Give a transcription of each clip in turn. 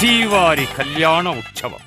శ్రీవారి కళ్యాణ ఉత్సవం.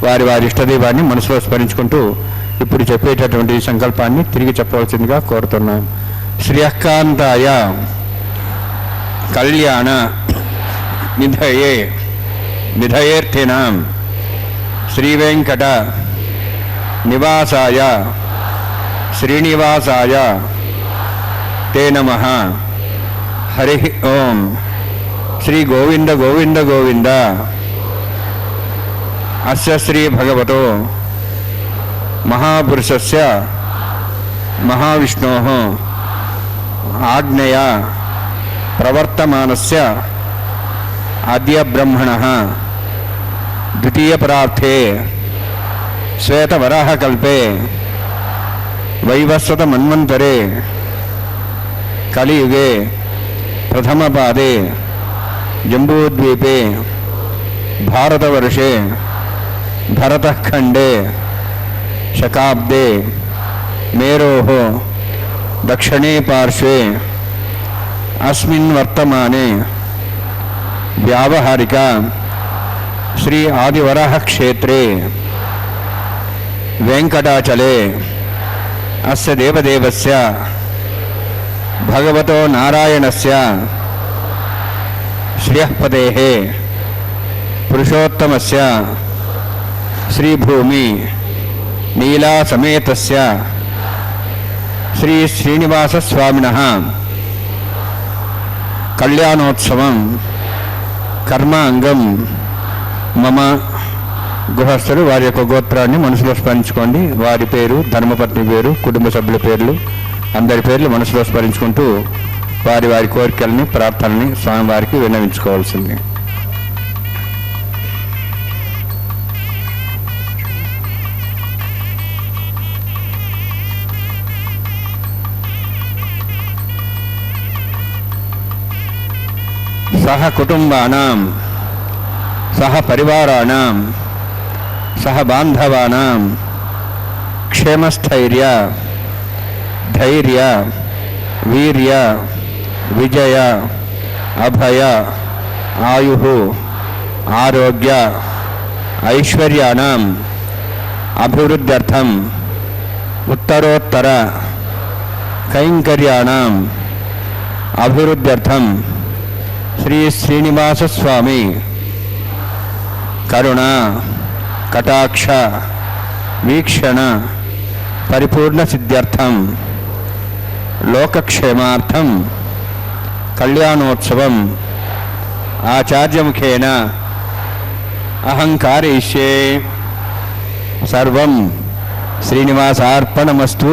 వారి వారి ఇష్టదైవాన్ని మనసులో స్మరించుకుంటూ ఇప్పుడు చెప్పేటటువంటి సంకల్పాన్ని తిరిగి చెప్పవలసిందిగా కోరుతున్నాం. శ్రియకాంతాయ కళ్యాణ నిధయే నిధయేర్థినాం శ్రీవేంకట నివాసాయ శ్రీనివాసాయ తే నమః. హరి ఓం. శ్రీ గోవింద గోవింద గోవింద. అస్య శ్రీ భగవతో మహాపురుషస్య మహావిష్ణోః ఆజ్ఞయా ప్రవర్తమానస్య అద్య బ్రహ్మణః ద్వితీయపరార్థే శ్వేతవరాహకల్పే వైవస్వతమన్వంతరే కలియుగే ప్రథమపాదే జంబూద్వీపే భారతవర్షే భరతఖండే శకాబ్దే మేరోః దక్షిణే పార్శ్వే అస్మిన్ వర్తమానే వ్యావహారిక శ్రీ ఆదివరాహ క్షేత్రే వెంకటాచలే అస్య దేవదేవస్య భగవతో నారాయణస్య శ్రియఃపదేః పురుషోత్తమస్య శ్రీభూమి నీలా సమేతస్య శ్రీ శ్రీనివాస స్వామినః కళ్యాణోత్సవం కర్మ అంగం మమ. గృహస్థులు వారి యొక్క గోత్రాన్ని మనసులో స్మరించుకోండి. వారి పేరు, ధర్మపత్ని పేరు, కుటుంబ సభ్యుల పేర్లు, అందరి పేర్లు మనసులో స్మరించుకుంటూ వారి వారి కోరికల్ని, ప్రార్థనని స్వామివారికి విన్నవించుకోవాల్సింది. సహ కుటుంబానాం సహ పరివారాణం సహ బాంధవానాం క్షేమస్థైర్య ధైర్య వీర్య విజయ అభయ ఆయు ఆరోగ్య ఐశ్వర్యాణం అభివృద్ధ్యర్థం ఉత్తరోత్తర కైంకర్యాణం అభివృద్ధ్యర్థం శ్రీ శ్రీనివాస స్వామి కరుణ కటాక్ష వీక్షణ పరిపూర్ణ సిద్ధ్యర్థం లోకక్షేమార్థం కళ్యాణోత్సవం ఆచార్యముఖేన అహంకారయిష్యే. సర్వం శ్రీనివాసార్పణమస్తు.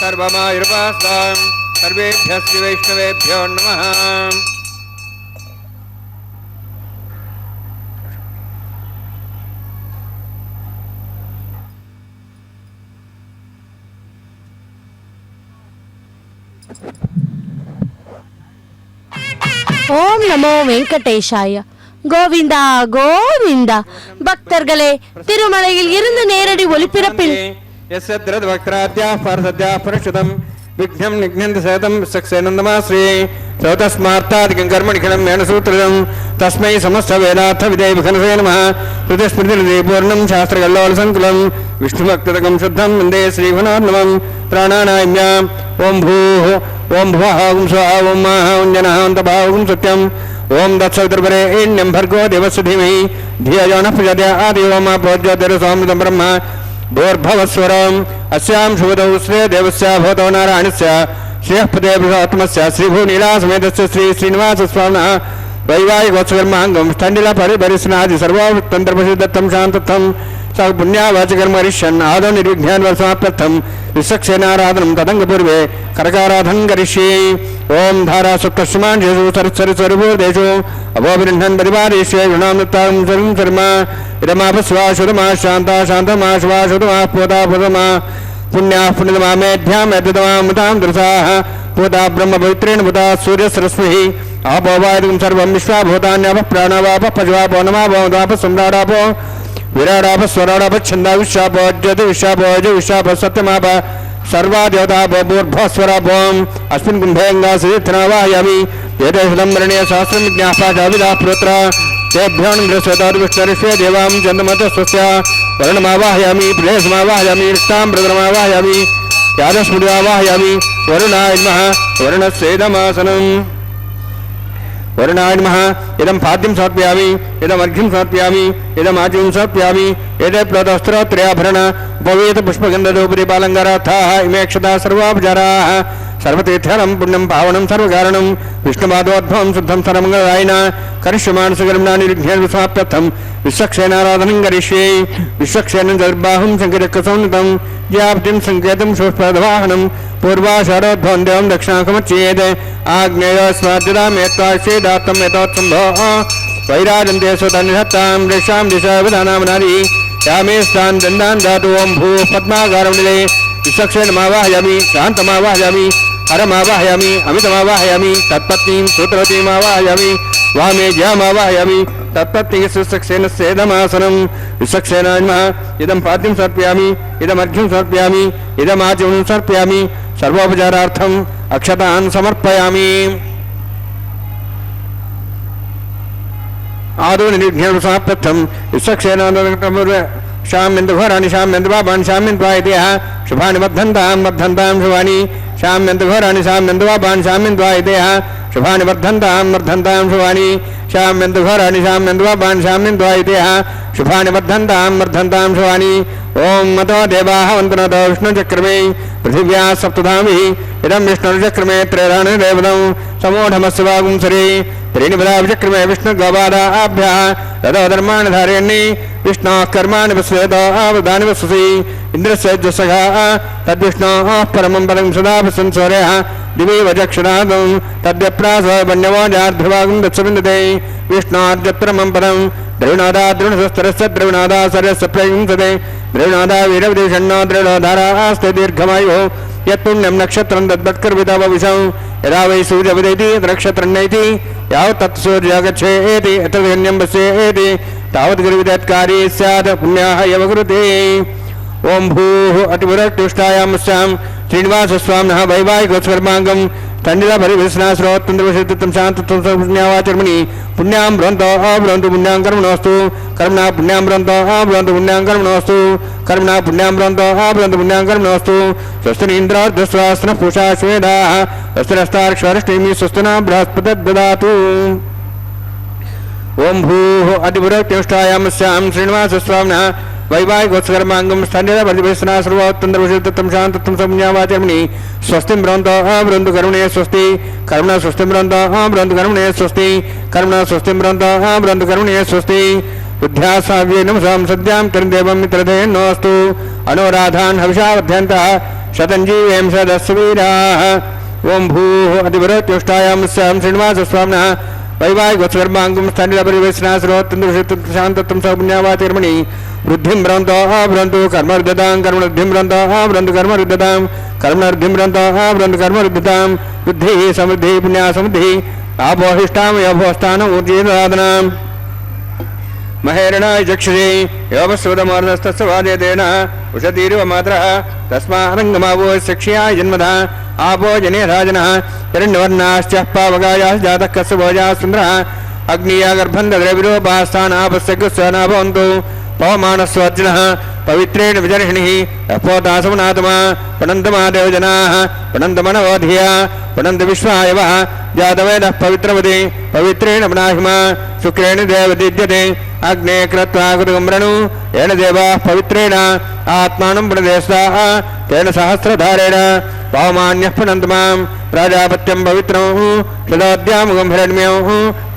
సర్వమాయుర్వాస్వాం సర్వేభ్యः శ్రీ వైష్ణవేభ్యో నమః. ஓம் நமோ வெங்கடேஷாய. கோவிந்தா கோவிந்தா. பக்தர்களே, திருமலையில் இருந்து நேரடி ஒளிபரப்பில் விக்னம் நிக்னந்தி சேதம் சக்சேனந்தமாஸ்ரீ சௌதஸ்மார்த்தாதிகம் கர்மணிகலம் மேனசூத்ரிதம் தஸ்மை சமஸ்த வேதார்த்த விதேய விகனசே நமः. ஸ்ருதிஸ்மிருதிநிதி பூர்ணம் சாஸ்திரகல்லோல சங்குலம் விஷ்ணுபக்ததகம் சுத்தம் வந்தே ஸ்ரீகுணார்ணவம் பிராணாநாயம்யாம். ஓம் பூः ஓம் भुवः ஓம் स्वः ஓம் महः ஓம் जनः ஓம் तपः ஓம் सत्यम् ஓம் தத்சவிதுர்வरेण्यं भर्गो देवस्य धीमहि धियो यो नः प्रचोदयात्. आदियो मा प्रोज्योतिरसोऽमृतं ब्रह्म भूर्भुवस्वरम् अस्यां शुभदौ श्रे देवस्य भवतो नारायणस्य श्रेयःपदे बृहत्तमस्य श्रीभूनीलासमेतस्य श्री श्रीनिवासस्वामिनः वैवाहिकोत्सवकर्माङ्गं स्थण्डिलपरिभरिस्नादि सर्वोत्तन्त्रप्रसिद्धत्तं शान्तत्वं स पुण्यावाचकर्मरिष्यन् आदौ निर्विघ्नान् वर्षमाप्यर्थं विश्वक्सेनाराधनं तदङ्गपूर्वे करकाराधनं करिष्ये. ओं धारासुप्तश्रुमाण्येषु सरस्वरिस्वरूपेषु अवोभिरुह्णन् परिवारेष्ये गुणामृतां सर्वं शर्म इदमापस्वा शुतमा शान्ता शान्तमा श्वा शुतमा पोता पुतमा पुण्याः पुण्यतमा मेध्यां यद्यतमामृतां दृशाः पोता ब्रह्मपवित्रेण पुता सूर्यसरस्वतिः आपो वायुं सर्वं विश्वा भूतान्यापः प्राणावापः पशुवापो नमापो सम्राडापो विराडाप स्वराडाप छंदा विशापो ज्योति विशापो जो विशाप सत्यमाप सर्वा देवतापो भूर्भस्वरापोम अस्मिन् कुंभेंगा श्रीथनावाहयामि वेदेशलंबरण्य शास्त्रं विज्ञापाचाविदा पुत्र तेभ्यों बृहस्पतिर्विष्णुर्विश्वे देवां चन्द्रमत स्वस्य वर्णमावाहयामि प्रेसमावाहयामि रिक्तां प्रदरमावाहयामि यादस्मृतिवाहयामि वरुणाय नमः वरुणस्येदमासनम् वरुणाय नमः इदं पाद्यं समर्पयामि इदमर्घ्यं समर्पयामि इदमाज्यं समर्पयामि एते प्रोतस्त्रोत्तराभरण उपवेत पुष्पगन्धधूपदीपालङ्कारार्थाः इमे क्षता सर्वापचाराः सर्वतीर्थानं पुण्यं पावनं सर्वकारणं विष्णुपादोद्भवं शुद्धं सर्वमङ्गलदायिना करिष्यमाणसकर्मणानि विघ्नेर्विसमाप्त्यर्थं विश्वक्षेणाराधनं करिष्ये विश्वक्षेण दर्बाहुं सङ्केतकसंनितं ज्याप्तिं सङ्केतं शोष्पदवाहनं पूर्वाषाढोद्भवं देवं दक्षिणाकमच्येत् आग्नेयोस्माद्यदामेत्वाश्चेदात्तम् एतोत्सम्भोः वैराजन्ते सुतनिहत्तां दिशां दिशावधानामनादि यामे स्थान् दन्दान् धातु ओं भूः पद्माकारं निले विश्वक्षेणमावाहयामि शान्तमावाहयामि हरमावाहयामि अमितमावाहयामि तत्पत्नीं सूत्रवतीमावाहयामि वामे ज्यामावाहयामि तत्पत्नीः सुसक्षेणस्येदमासनं विश्वक्षेणाय नमः इदं पाद्यं समर्पयामि इदमर्घ्यं समर्पयामि इदमाचमनं समर्पयामि सर्वोपचारार्थम् अक्षतान् समर्पयामि आदौ निर्घ्नेर्विसमाप्त्यर्थं विश्वक्षेणाय शाम्यन्तघोराणि शाम्यन्तपापानि शाम्यन्त्वायतेः शुभानि वर्धन्तां शुभानि शाम्यन्तघोराणि शाम्यन्तपापानि शाम्यन्त्वायतेः शुभानि वर्धन्तां शुभानि शाम्यन्तघोराणि शाम्यन्तपापानि शाम्यन्त्वायतेः शुभानि वर्धन्तां शुभानि ओं मतो देवाः वन्दनतो विष्णुचक्रमे पृथिव्याः सप्तधामिः इदं विष्णुचक्रमे त्रैराणि देवतं समूढमस्य वागुंसरे त्रीणिपदाभिचक्रमे विष्णुगोपादाभ्यः ततो धर्माणि धारयन्नि विष्णोः कर्माणि पश्येतो आवृतानि पश्यसि इन्द्रस्य जसघः तद्विष्णोः परमं पदं सदा पश्यन् सूर्यः दिवि वचक्षणादं तद्यप्रासो वन्यवोजार्ध्वागं दत्सविन्दते विष्णोर्जत्रमं पदं द्रविणोदा द्रविणसस्तरस्य द्रविणोदा सरस्य प्रयुङ्सते द्रविणोदा वीरविदेशन्नो द्रविणोधारास्ते दीर्घमायुः यत्पुण्यं नक्षत्रं तद्वत्कर्वितावविशं यदा वै सूर्यवदेति नक्षत्रन्नैति यावत् तत्सूर्यागच्छेति यत्र धन्यं पश्येति तावत् गुरुविदत्कारी स्यात् पुण्याः एव कुरुते ओं भूः अतिपुरट्युष्टायामस्यां श्रीनिवासस्वामिनः वैवाहिकोत्सर्माङ्गं तण्डिलपरिविस्नाश्रोत्तन्द्रवशित्तं शान्तत्वं पुण्यावाचर्मणि पुण्यां भ्रवन्तो भ्रवन्तु पुण्यां कर्मणोऽस्तु कर्मणा पुण्यां भ्रवन्तो भ्रवन्तु पुण्यां कर्मणोऽस्तु कर्मणा पुण्यां भ्रवन्तो भ्रवन्तु पुण्यां कर्मणोऽस्तु स्वस्तिनीन्द्रार्धस्वास्नः पूषा श्वेदाः स्वस्तिरस्तार्क्ष्वरिष्टिमी स्वस्तिना बृहस्पतिर्ददातु ओं भूः अतिपुरट्युष्टायामस्यां श्रीनिवासस्वामिनः वैवाहिकोत्सर्माङ्गं स्तण्डिलपरिविस्नाश्रोत्तन्द्रवशित्तं शान्तत्वं पुण्यावाचर्मणि स्वस्तिं भ्रवन्तो भ्रवन्तु कर्मणे स्वस्ति कर्मणा स्वस्तिं भ्रवन्तो भ्रवन्तु कर्मणे स्वस्ति कर्मणा स्वस्तिं भ्रवन्तो भ्रवन्तु कर्मणे स्वस्ति बुद्ध्यासाव्ये नमसां सद्यां तन्देवं मित्रधेन्नोऽस्तु अनुराधान् हविषावध्यन्तः शतञ्जीवें सदस्वीराः ओं भूः अतिपुरट्युष्टायामस्यां श्रीनिवासस्वामिनः वैवाहिकोत्सर्माङ्गं स्तण्डिलपरिविस्नाश्रोत्तन्द्रवशित्तं शान्तत्वं पुण्यावाचर्मणि वृद्धिं भ्रवन्तो भ्रवन्तु कर्मरुद्धतां कर्मवृद्धिं भ्रवन्तो भ्रवन्तु कर्मरुद्धतां कर्मवृद्धिं भ्रवन्तो भ्रवन्तु कर्मरुद्धतां वृद्धिः समृद्धिः पुण्या समृद्धिः आपोहिष्टां योभोस्थानम् ऊर्जीदादनाम् महेरणाय चक्षुषे योपस्वदमोर्धस्तस्य वादेतेन उषतीरिव मात्रः तस्मारङ्गमावो शिक्ष्याय जन्मदा आपो जने राजनः हिरण्यवर्णाश्च पावकायाः जातः कस्य भोजाः सुन्दरः अग्निया गर्भं दद्रविरूपास्थानापस्य गुस्सना भवन्तु पवमानस्वर्जिनः पवित्रेण विजर्षिणिः यपोतासमनात्मा पणन्तमा देवजनाः पणन्तमनवोधिया पणन्त विश्वायवः जातवेदः पवित्रवति पवित्रेण पनाहिमा शुक्रेण देवदीज्यते अग्ने कृत्वा कुतुगम्रणु येन देवाः पवित्रेण आत्मानं प्रणदेस्ताः तेन सहस्रधारेण पवमान्यः पणन्तमां प्राजापत्यं पवित्रं शतोद्यामुगं हिरण्यं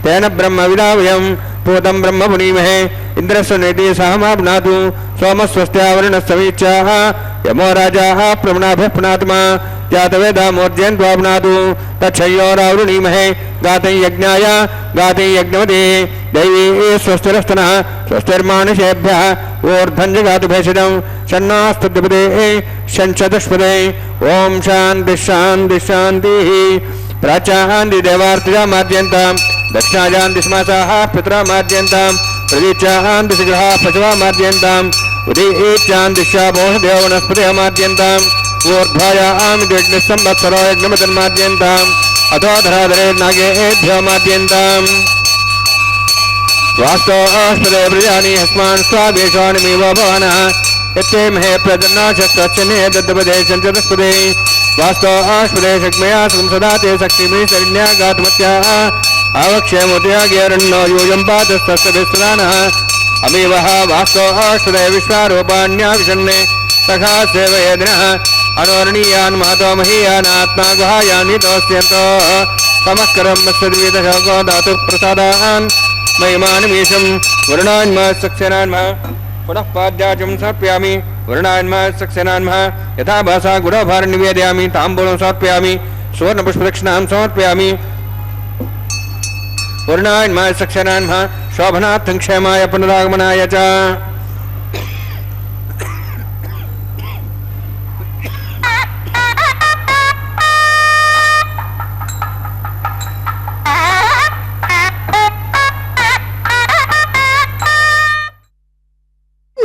तेन ब्रह्मविदावयम् पूतं ब्रह्म पुनीमहे इंद्रस्य नेति सहमाप्नातु सोमस्वस्त्यावरणस्समीच्याः यमो राजाः प्रमणाभ्यः पुनात्मा जातवेदा मूर्जयन्त्वाप्नातु तच्छय्योरावृणीमहे गातं यज्ञाय गातं यज्ञवते दैवी स्वस्तिरस्तनः स्वस्तिर्मानुषेभ्यः ऊर्ध्वं जगातु भेषजं षण्णास्तुतिपदे षण्चतुष्पदे ॐ शान्तिः शान्तिः शान्तिः प्राचान्ति देवार्तिजामाद्यन्तां दक्षिणाजान्ति स्मासाः पितरामाद्यन्तां प्रदीचान्ति शिग्रहाः पशवामाद्यन्ताम् उदीचान्तिशापोषदेव वनस्पतिमाद्यन्ताम् ऊर्ध्वायामिद्विघ्नसंवत्सरो यज्ञमतन्माद्यन्ताम् अथोधराधरे नागेभ्योमाद्यन्ताम् वास्तोऽष्टदे प्रजानि हस्मान् स्वाभीषाणिमेव भवनः यत्ते महे प्रजन्नाशस्त्वच्चने दद्दपदे चञ्चदस्पदे वास्तो आश्वदे शक्मया सुखं सदा ते शक्तिमि शरण्यागातमत्या आवक्ष्यमुदयाग्यरण्यो यूयं पादस्तस्यभिस्सदानः अमीवः वास्तो आश्वदे विश्वारूपाण्या विषन्ने सखा सेवयेदिनः अनोरणीयान् महतो महीयानात्मा गुहायानि तोस्यन्तो समस्करं मत्सद्विदशको दातुः प्रसादान् महिमानमीशं वरुणान्मसक्सेनान्मः पुनः पाद्याचं समर्पयामि वरुणान्मसक्सेनान्मः यथा भासा गुडभारं निवेदयामि ताम्बूलं समर्पयामि सुवर्णपुष्पदक्षिणां समर्पयामि वरुणान्मसक्सेनान्मः शोभनार्थं क्षेमाय पुनरागमनाय च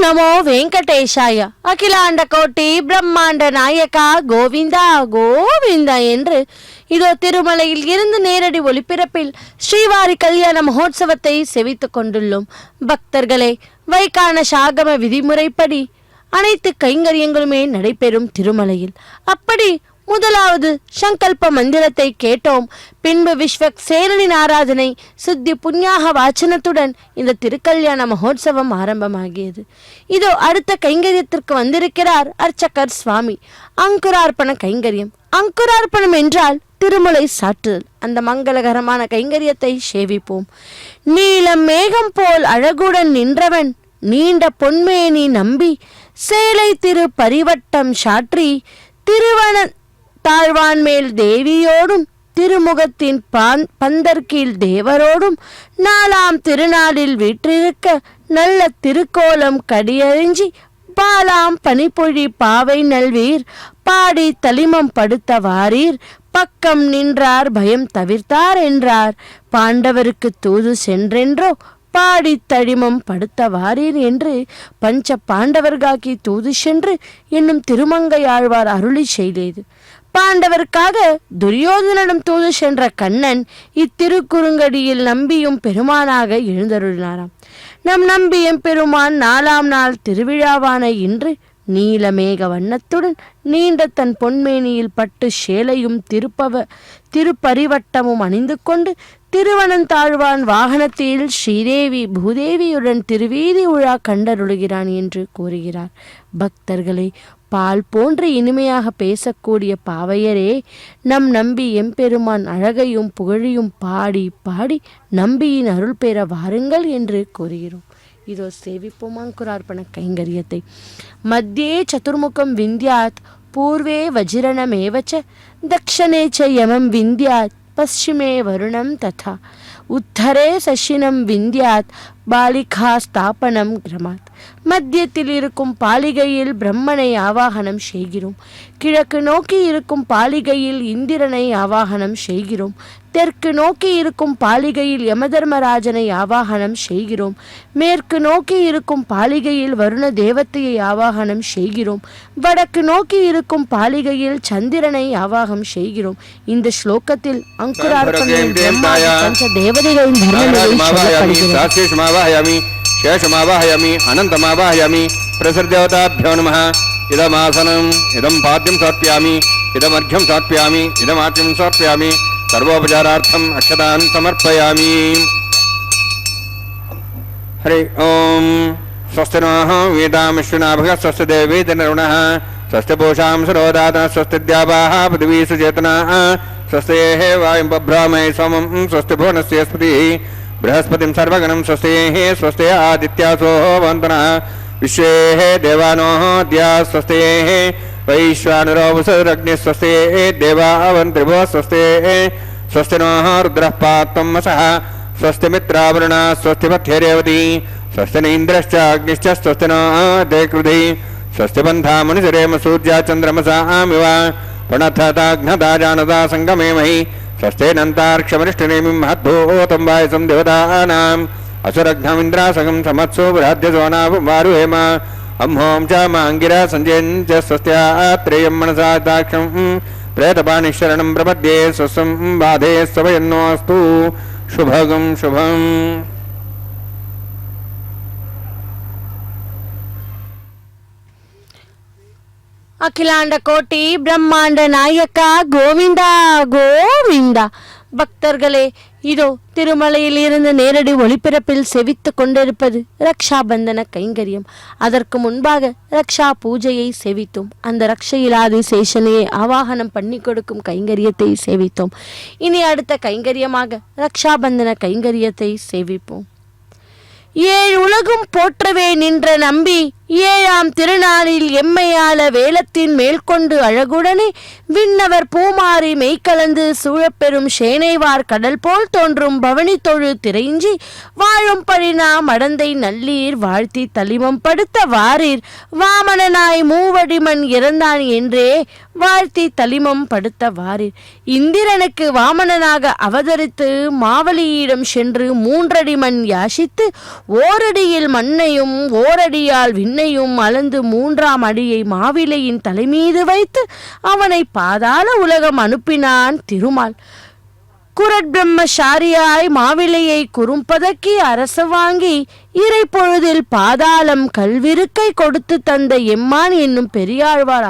நமோ வெங்கடேஷாய. அகிலாண்ட கோட்டி பிரம்மாண்ட நாயகா கோவிந்தா கோவிந்தா என்று இதோ திருமலையில் இருந்து நேரடி ஒளிபரப்பில் ஸ்ரீவாரி கல்யாண மகோத்சவத்தை செவித்துக் கொண்டுள்ளோம். பக்தர்களே, வைகான சாகம விதிமுறைப்படி அனைத்து கைங்கரியங்களுமே நடைபெறும் திருமலையில். அப்படி முதலாவது சங்கல்ப மந்திரத்தை கேட்டோம். பின்பு விஸ்வக் சேனனின் ஆராதனை சுத்தி புண்ணியாக வாச்சனத்துடன் இந்த திருக்கல்யாண மகோத்சவம் ஆரம்பமாகியது. இதோ அடுத்த கைங்கரியத்திற்கு வந்திருக்கிறார் அர்ச்சகர் சுவாமி. அங்குரார்ப்பண கைங்கரியம். அங்குரார்ப்பணம் என்றால் திருமலை சாற்றுதல். அந்த மங்களகரமான கைங்கரியத்தை சேவிப்போம். நீலம் மேகம் போல் அழகுடன் நின்றவன் நீண்ட பொன்மேனி நம்பி சேலை திரு பரிவட்டம் சாற்றி திருவன தாழ்வான் மேல் தேவியோடும் திருமுகத்தின் பந்தர்கீழ் தேவரோடும் நாலாம் திருநாளில் வீற்றிருக்க நல்ல திருக்கோலம் கடியறிஞ்சி பாலாம் பனிப்பொழி பாவை நல்வீர் பாடி தலிமம் படுத்த வாரீர் பக்கம் நின்றார் பயம் தவிர்த்தார் என்றார். பாண்டவருக்கு தூது சென்றென்றோ பாடி தடிமம் படுத்த வாரீர் என்று பஞ்ச பாண்டவர்காக்கி தூது சென்று என்னும் திருமங்கையாழ்வார் அருளி செய்தது. பாண்டவருக்காக துரியோதனிடம் தூது சென்ற கண்ணன் இத்திருக்குறுங்கடியில் நம்பியும் பெருமானாக எழுந்தருளினாராம். நம் நம்பியும் பெருமான் 4ஆம் நாள் திருவிழாவான இன்று நீலமேக வண்ணத்துடன் நீண்ட தன் பொன்மேனியில் பட்டு சேலையும் திருப்பரிவட்டமும் அணிந்து கொண்டு திருவனந்தாழ்வான் வாகனத்தில் ஸ்ரீதேவி பூதேவியுடன் திருவீதி உலா கண்டருளுகிறான் என்று கூறுகிறார். பக்தர்களை, பால் போன்று இனிமையாக பேசக்கூடிய பாவையரே, நம் நம்பி எம்பெருமான் அழகையும் புகழையும் பாடி பாடி நம்பியின் அருள் பெற வாருங்கள் என்று கூறுகிறோம். இதோ சேவிப்போம் அங்குரார்ப்பண கைங்கரியத்தை. மத்தியே சதுர்முகம் விந்தியாத் பூர்வே வஜ்ரணமேவச்ச தக்ஷணே ச யமம் விந்தியாத் பश्चिमे வருணம் ததா உத்தரே சசினம் விந்தியாத் பாலிகா ஸ்தாபனம் கிரமாத். மத்தியத்தில் இருக்கும் பாலிகையில் பிரம்மனை ஆவாகனம் செய்கிறோம். கிழக்கு நோக்கி இருக்கும் பாலிகையில் இந்திரனை ஆவாகனம் செய்கிறோம். தெற்கு நோக்கி இருக்கும் பாலிகையில் யமதர்மராஜனை ஆவாகனம் செய்கிறோம். மேற்கு நோக்கி இருக்கும் பாலிகையில் வருண தேவத்தையை ஆவாகனம் செய்கிறோம். வடக்கு நோக்கி இருக்கும் பாலிகையில் சந்திரனை ஆவாகம் செய்கிறோம். இந்த ஸ்லோகத்தில் அங்குரார்ப்பணம் பஞ்ச தேவதைகளின் தர்மநிலை சொல்லப்படுகிறது. शेषमावाहयामि अनन्तमावाहयामि प्रसृदेवताभ्यो नमः. इदमासनम् इदं पाद्यं समर्पयामि इदमर्घ्यं समर्पयामि इदमार्घ्यं समर्पयामि सर्वोपचारार्थम् अक्षतान् समर्पयामि. हरि ओम. स्वस्ति नः वेदामिश्वनाभः स्वस्ति देवेदनरुणः स्वस्ति पूषां सरोदातः स्वस्ति द्यावाः पृथिवी सुचेतनाः स्वस्ति वायुं बभ्रामहे सोमं स्वस्ति भुवनस्य स्पतिः बृहस्पतिं सर्वगणं स्वस्ति स्वस्ति आदित्यासो वन्दनः विश्वे देवानो द्या स्वस्ति वैश्वानरो वसुरग्निः स्वस्ति देवावन्त्रिभो स्वस्ति स्वस्ति नः रुद्रः पात्वं वसः स्वस्ति मित्रावरुणः स्वस्ति पथ्यरेवती स्वस्ति इन्द्रश्च अग्निश्च स्वस्ति नः देकृधि स्वस्ति बन्धा मुनिसरेम सूर्या चन्द्रमसामिव प्रणथताघ्नता जानता सङ्गमेमहि स्वस्तेनन्तार्क्षमनिष्ठनेमिं महद्भूतं वायसं देवतानाम् असुरघ्नमिन्द्रासगं समत्सो बृहद्यसोनावारुहेम अम्हों च माङ्गिरा सञ्जयं च स्वस्त्यात्रेयं मनसा दाक्षं प्रेतपाणिशरणं प्रपद्ये स्वस्ं बाधे सवयन्नोऽस्तु शुभगं शुभम्. அகிலாண்ட கோட்டி பிரம்மாண்ட நாயக்கா கோவிந்தா கோவிந்தா. பக்தர்களே, இதோ திருமலையில் இருந்து நேரடி ஒளிபரப்பில் செவித்து கொண்டிருப்பது ரக்ஷாபந்தன கைங்கரியம். அதற்கு முன்பாக ரக்ஷா பூஜையை செவித்தோம். அந்த ரக்ஷையிலாதி சேஷனையை ஆவாகனம் பண்ணி கொடுக்கும் கைங்கரியத்தை சேவித்தோம். இனி அடுத்த கைங்கரியமாக ரக்ஷாபந்தன கைங்கரியத்தை சேவிப்போம். ஏழு உலகும் போற்றவே நின்ற நம்பி ஏழாம் திருநாளில் எம்மையாள வேலத்தின் மேற்கொண்டு அழகுடனே விண்ணவர் பூமாரி மெய்கலந்து சூழப்பெறும் சேனைவார் கடல் போல் தோன்றும் பவனி தொழு திரைஞ்சி வாழும் பழினா மடந்தை நல்லீர் வாழ்த்தி தலிமம் படுத்த வாரீர் வாமனனாய் மூவடிமண் இறந்தான் என்றே வாழ்த்தி தலிமம் படுத்த வாரீர். இந்திரனுக்கு வாமனனாக அவதரித்து மாவலியிடம் சென்று 3 அடி மண் யாசித்து ஓரடியில் மண்ணையும் ஓரடியால் விண்ணையும் அளந்து 3ஆம் அடியை மாவிலையின் தலைமீது வைத்து அவனை பாதாள உலகம் அனுப்பினான் திருமால். குரட்பிரம்மசாரியாய் மாவிலையை குறும்பதக்கி அரசு வாங்கி இறை பொழுதில் பாதாளம் கல்விருக்கை கொடுத்து தந்த எம்மான் என்னும் பெரியாழ்வார்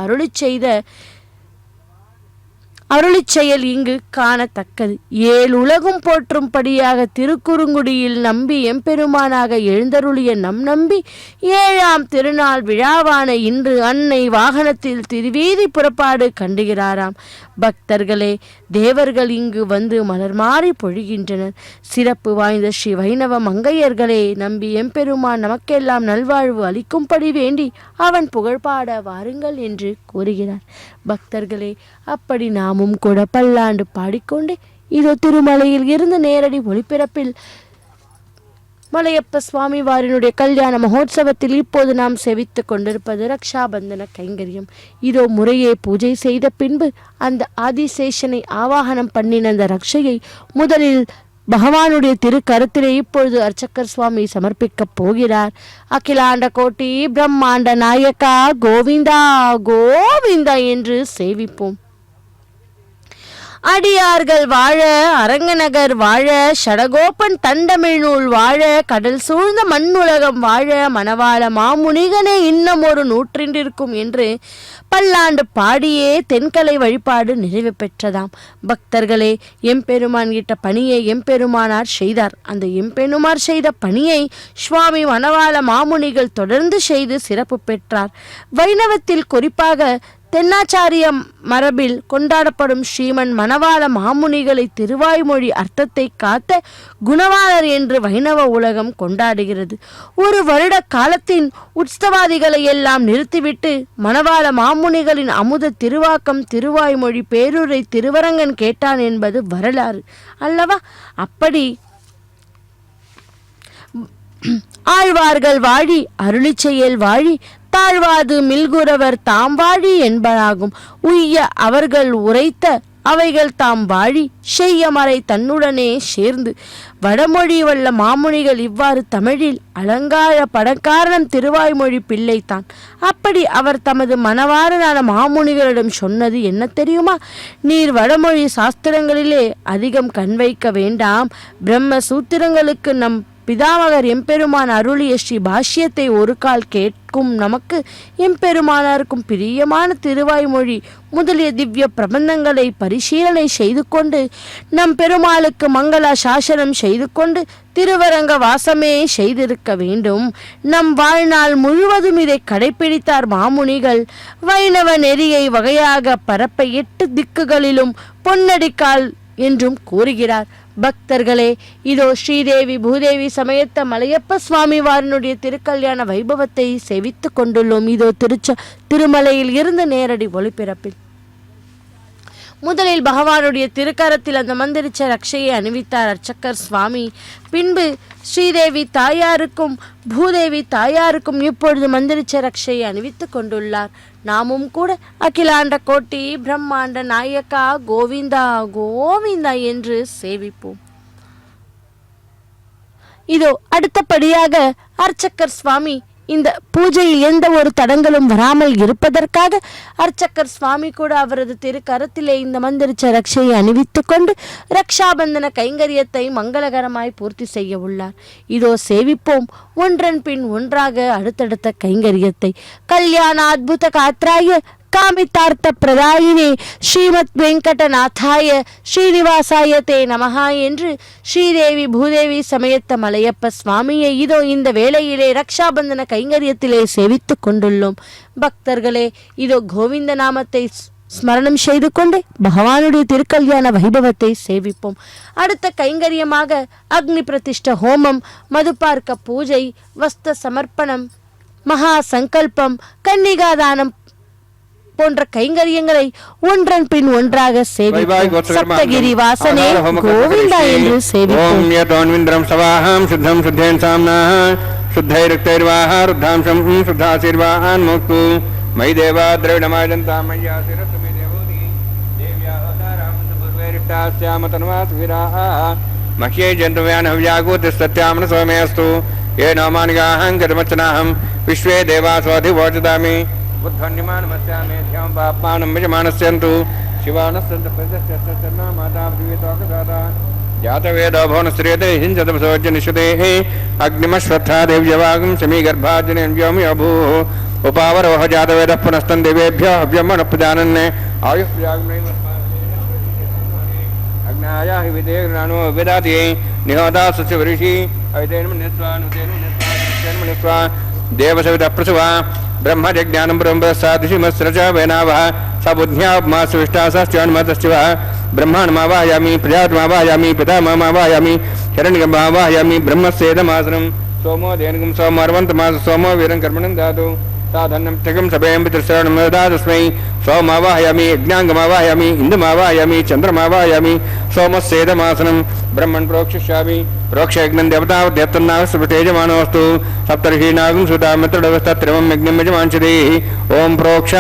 அருளிச் செயல் இங்கு காணத்தக்கது. 7 உலகும் போற்றும்படியாக திருக்குறுங்குடியில் நம்பி எம்பெருமானாக எழுந்தருளிய நம்பி 7ஆம் திருநாள் விழாவான இன்று அன்னை வாகனத்தில் திருவீதி புறப்பாடு கண்டுகிறாராம். பக்தர்களே, தேவர்கள் இங்கு வந்து மலர் மாறி பொழிகின்றனர். சிறப்பு வாய்ந்த ஸ்ரீ வைணவ மங்கையர்களே, நம்பி எம்பெருமான் நமக்கெல்லாம் நல்வாழ்வு அளிக்கும்படி வேண்டி அவன் புகழ்பாட வாருங்கள் என்று கூறுகிறார். பக்தர்களே, அப்படி நாமும் கூட பல்லாண்டு பாடிக்கொண்டு இதோ திருமலையில் இருந்து நேரடி ஒளிபரப்பில் மலையப்ப சுவாமி வாரினுடைய கல்யாண மகோத்சவத்தில் இப்போது நாம் செவித்து கொண்டிருப்பது ரக்ஷாபந்தன கைங்கரியம். இதோ முறையே பூஜை செய்த பின்பு அந்த ஆதிசேஷனை ஆவாகனம் பண்ணின அந்த ரக்ஷையை முதலில் பகவானுடைய திருக்கரத்திலே இப்பொழுது அர்ச்சகர் சுவாமி சமர்ப்பிக்கப் போகிறார். அகிலாண்ட கோட்டி பிரம்மாண்ட நாயக்கா கோவிந்தா கோவிந்தா என்று சேவிப்போம். அடியார்கள் வாழ, அரங்கநகர் வாழ, ஷடகோபன் தண்டமிழ் நூல் வாழ, கடல் சூழ்ந்த மண்ணுலகம் வாழ, மணவாள மாமுனிகனே இன்னும் ஒரு 100 என்று பல்லாண்டு பாடியே தென்கலை வழிபாடு நிறைவு பெற்றதாம். பக்தர்களே, எம்பெருமான் இட்ட பணியை எம்பெருமானார் செய்தார். அந்த எம்பெருமார் செய்த பணியை சுவாமி மணவாள மாமுனிகள் தொடர்ந்து செய்து சிறப்பு பெற்றார். வைணவத்தில் குறிப்பாக தென்னாச்சாரிய மரபில் கொண்டாடப்படும் ஸ்ரீமன் மணவாள மாமுனிகளை திருவாய்மொழி அர்த்தத்தை காத்த குணவாளர் என்று வைணவ உலகம் கொண்டாடுகிறது. ஒரு வருட காலத்தின் உற்சவாதிகளை எல்லாம் நிறுத்திவிட்டு மணவாள மாமுனிகளின் அமுத திருவாக்கம் திருவாய்மொழி பேருரை திருவரங்கன் கேட்டான் என்பது வரலாறு அல்லவா? அப்படி ஆழ்வார்கள் வாழி அருளிச்செயல் வாழி தாழ்வாது மில்குறவர் தாம் வாழி என்பதாகும். உய்ய அவர்கள் உரைத்த அவைகள் தாம் வாழி செய்யமறை தன்னுடனே சேர்ந்து. வடமொழி வல்ல மாமுனிகள் இவ்வாறு தமிழில் அலங்கார படக்காரணம் திருவாய்மொழி பிள்ளைத்தான். அப்படி அவர் தமது மனவாரனான மாமுனிகளிடம் சொன்னது என்ன தெரியுமா? நீர் வடமொழி சாஸ்திரங்களிலே அதிகம் கண் வைக்க வேண்டாம். பிரம்ம சூத்திரங்களுக்கு நம் பிதாமகர் எம்பெருமான் அருளிய ஸ்ரீ பாஷ்யத்தை ஒரு கால் கேட்கும் நமக்கு எம்பெருமானாருக்கும் பிரியமான திருவாய்மொழி முதலிய திவ்ய பிரபந்தங்களை பரிசீலனை செய்து கொண்டு நம் பெருமாளுக்கு மங்கள சாசனம் செய்து கொண்டு திருவரங்க வாசமே செய்திருக்க வேண்டும். நம் வாழ்நாள் முழுவதும் இதை கடைபிடித்தார் மாமுனிகள். வைணவ நெறியை வகையாக பரப்ப 8 திக்குகளிலும் பொன்னடிக்கால் என்றும் கூறுகிறார். பக்தர்களே, இதோ ஸ்ரீதேவி பூதேவி சமேத மலையப்ப சுவாமி வாரனுடைய திருக்கல்யாண வைபவத்தை செவித்து கொண்டுள்ளோம். இதோ திருமலையில் இருந்து நேரடி ஒளிபரப்பில் முதலில் பகவானுடைய திருக்கரத்தில் அந்த மந்திரிச்ச ரக்ஷையை அணிவித்தார் அர்ச்சகர் சுவாமி. பின்பு ஸ்ரீதேவி தாயாருக்கும் பூதேவி தாயாருக்கும் இப்பொழுது மந்திரிச்ச ரக்ஷையை அணிவித்து கொண்டுள்ளார். நாமும் கூட அகிலாண்ட கோட்டி பிரம்மாண்ட நாயக்கா கோவிந்தா கோவிந்தா என்று சேவிப்போம். இதோ அடுத்தபடியாக அர்ச்சகர் சுவாமி இந்த பூஜையில் எந்த ஒரு தடங்களும் வராமல் இருப்பதற்காக அர்ச்சகர் சுவாமி கூட அவரது திருக்கரத்திலே இந்த மந்திரிச்ச ரக்ஷையை அணிவித்து கொண்டு ரக்ஷாபந்தன கைங்கரியத்தை மங்களகரமாய் பூர்த்தி செய்ய உள்ளார். இதோ சேவிப்போம் ஒன்றன் பின் ஒன்றாக அடுத்தடுத்த கைங்கரியத்தை. கல்யாண அத்புத காத்ராய कामितार्थ प्रदायिने ஸ்ரீமத் வெங்கடநாதாய ஸ்ரீனிவாசாய தே நமஹ என்று ஸ்ரீதேவி பூதேவி சமேத்த மலையப்ப சுவாமியை இதோ இந்த வேளையிலே ரக்ஷாபந்தன கைங்கரியத்திலே சேவித்துக் கொண்டுள்ளோம். பக்தர்களே, இதோ கோவிந்த நாமத்தை ஸ்மரணம் செய்து கொண்டு பகவானுடைய திருக்கல்யாண வைபவத்தை சேவிப்போம். அடுத்த கைங்கரியமாக அக்னி பிரதிஷ்ட ஹோமம், மதுபார்க்க பூஜை, வஸ்த சமர்ப்பணம், மகா சங்கல்பம், கன்னிகாதானம் போன்ற கைங்கரியங்களை ஒன்றன் பின் ஒன்றாக சேவிப்போம். சப்தகிரி வாசனே கோவிந்தா என்று சேவிப்போம். சுத்தம் சுத்தேன் சாம்னாஹ சுத்தைருக்தைர்வாஹ ருத்தாம்சம் சுத்தாசீர்வாஹான் முக்து मयि देवा द्रविडमाजन्ता मय्या शिरस्मे देवोति देव्या अवतारां पूर्वैरिष्टास्याम तन्वासुविराः मह्ये जन्तुव्यानव्यागूतिस्तत्यामन सोमेऽस्तु ये नोमानिगाहं गतमच्चनाहं विश्वे देवास्वाधिवोचदामि बुद्धन्यमानमस्यामि ध्यां पाप्मानं यजमानस्यन्तु शिवानस्सन्तु प्रजस्यस्तन्ना माता दिव्यतोकसादा जातवेदो भुवनस्त्रियते हिंसतपसोज्यनिषुतेः अग्निमश्वत्था देव्यवागं शमीगर्भार्जनेन व्योमयोभूः उपावरोह जातवेदः पुनस्तन् देवेभ्यः हव्यमनः प्रजानन् आयुष्याग्नाया हि विदेग्नानो वेदाति निहोदा सस्यवृषि अयतेन्मनिस्वा देवसवितः प्रसुवा ब्रह्मजज्ञानं ब्रह्मसादिशिमस्रच वेनावः स बुद्ध्यापमासविष्टासश्चान्मतश्चिवः ब्रह्माण्डमावाहयामि प्रजातमावाहयामि पितामहमावाहयामि हिरण्यगर्भावाहयामि ब्रह्मस्येदमासनं सोमो धेनुगं सोमर्वन्तमास सोमो वीरं कर्मणं दातु साधनं त्यगं सभेयं पितृशरणं ददातस्मै सोमावाहयामि यज्ञाङ्गमावाहयामि इन्दुमावाहयामि चन्द्रमावाहयामि सोमस्येदमासनं ब्रह्मन् प्रोक्षिष्यामि प्रोक्षयज्ञं देवतावद्यत्तन्नागस्वतेजमानोऽस्तु सप्तर्षीनागं सुधामित्रडवस्तत्रिमं यज्ञं यजमांसदेहि ॐ प्रोक्ष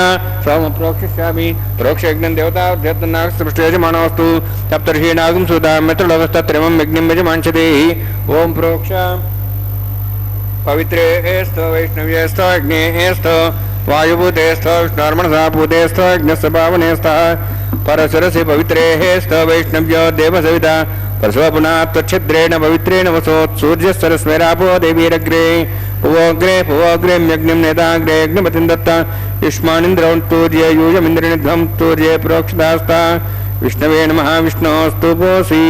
सोम प्रोक्षिष्यामि प्रोक्षयज्ञं देवतावद्यत्तन्नागस्वतेजमानोऽस्तु सप्तर्षीनागं सुधामित्रडवस्तत्रिमं यज्ञं यजमांसदेहि ॐ प्रोक्ष पवित्रेऽस्तो वैष्णव्येऽस्तो अग्नेऽस्तो वायुभूतेऽस्तो विष्णुर्मणसा भूतेऽस्तो यज्ञस्य पावनेऽस्तः परशुरसि पवित्रेऽस्तो वैष्णव्यो देवसविता परशोपुना त्वच्छिद्रेण पवित्रेण वसोत्सूर्यस्तरस्मेरापो देवीरग्रे पुवोग्रे यज्ञं नेताग्रे यज्ञपतिं दत्ता युष्मानिन्द्रौन्तूर्ये यूयमिन्द्रनिध्वं तूर्ये प्रोक्षदास्ता विष्णवे नमः विष्णोऽस्तु पोषि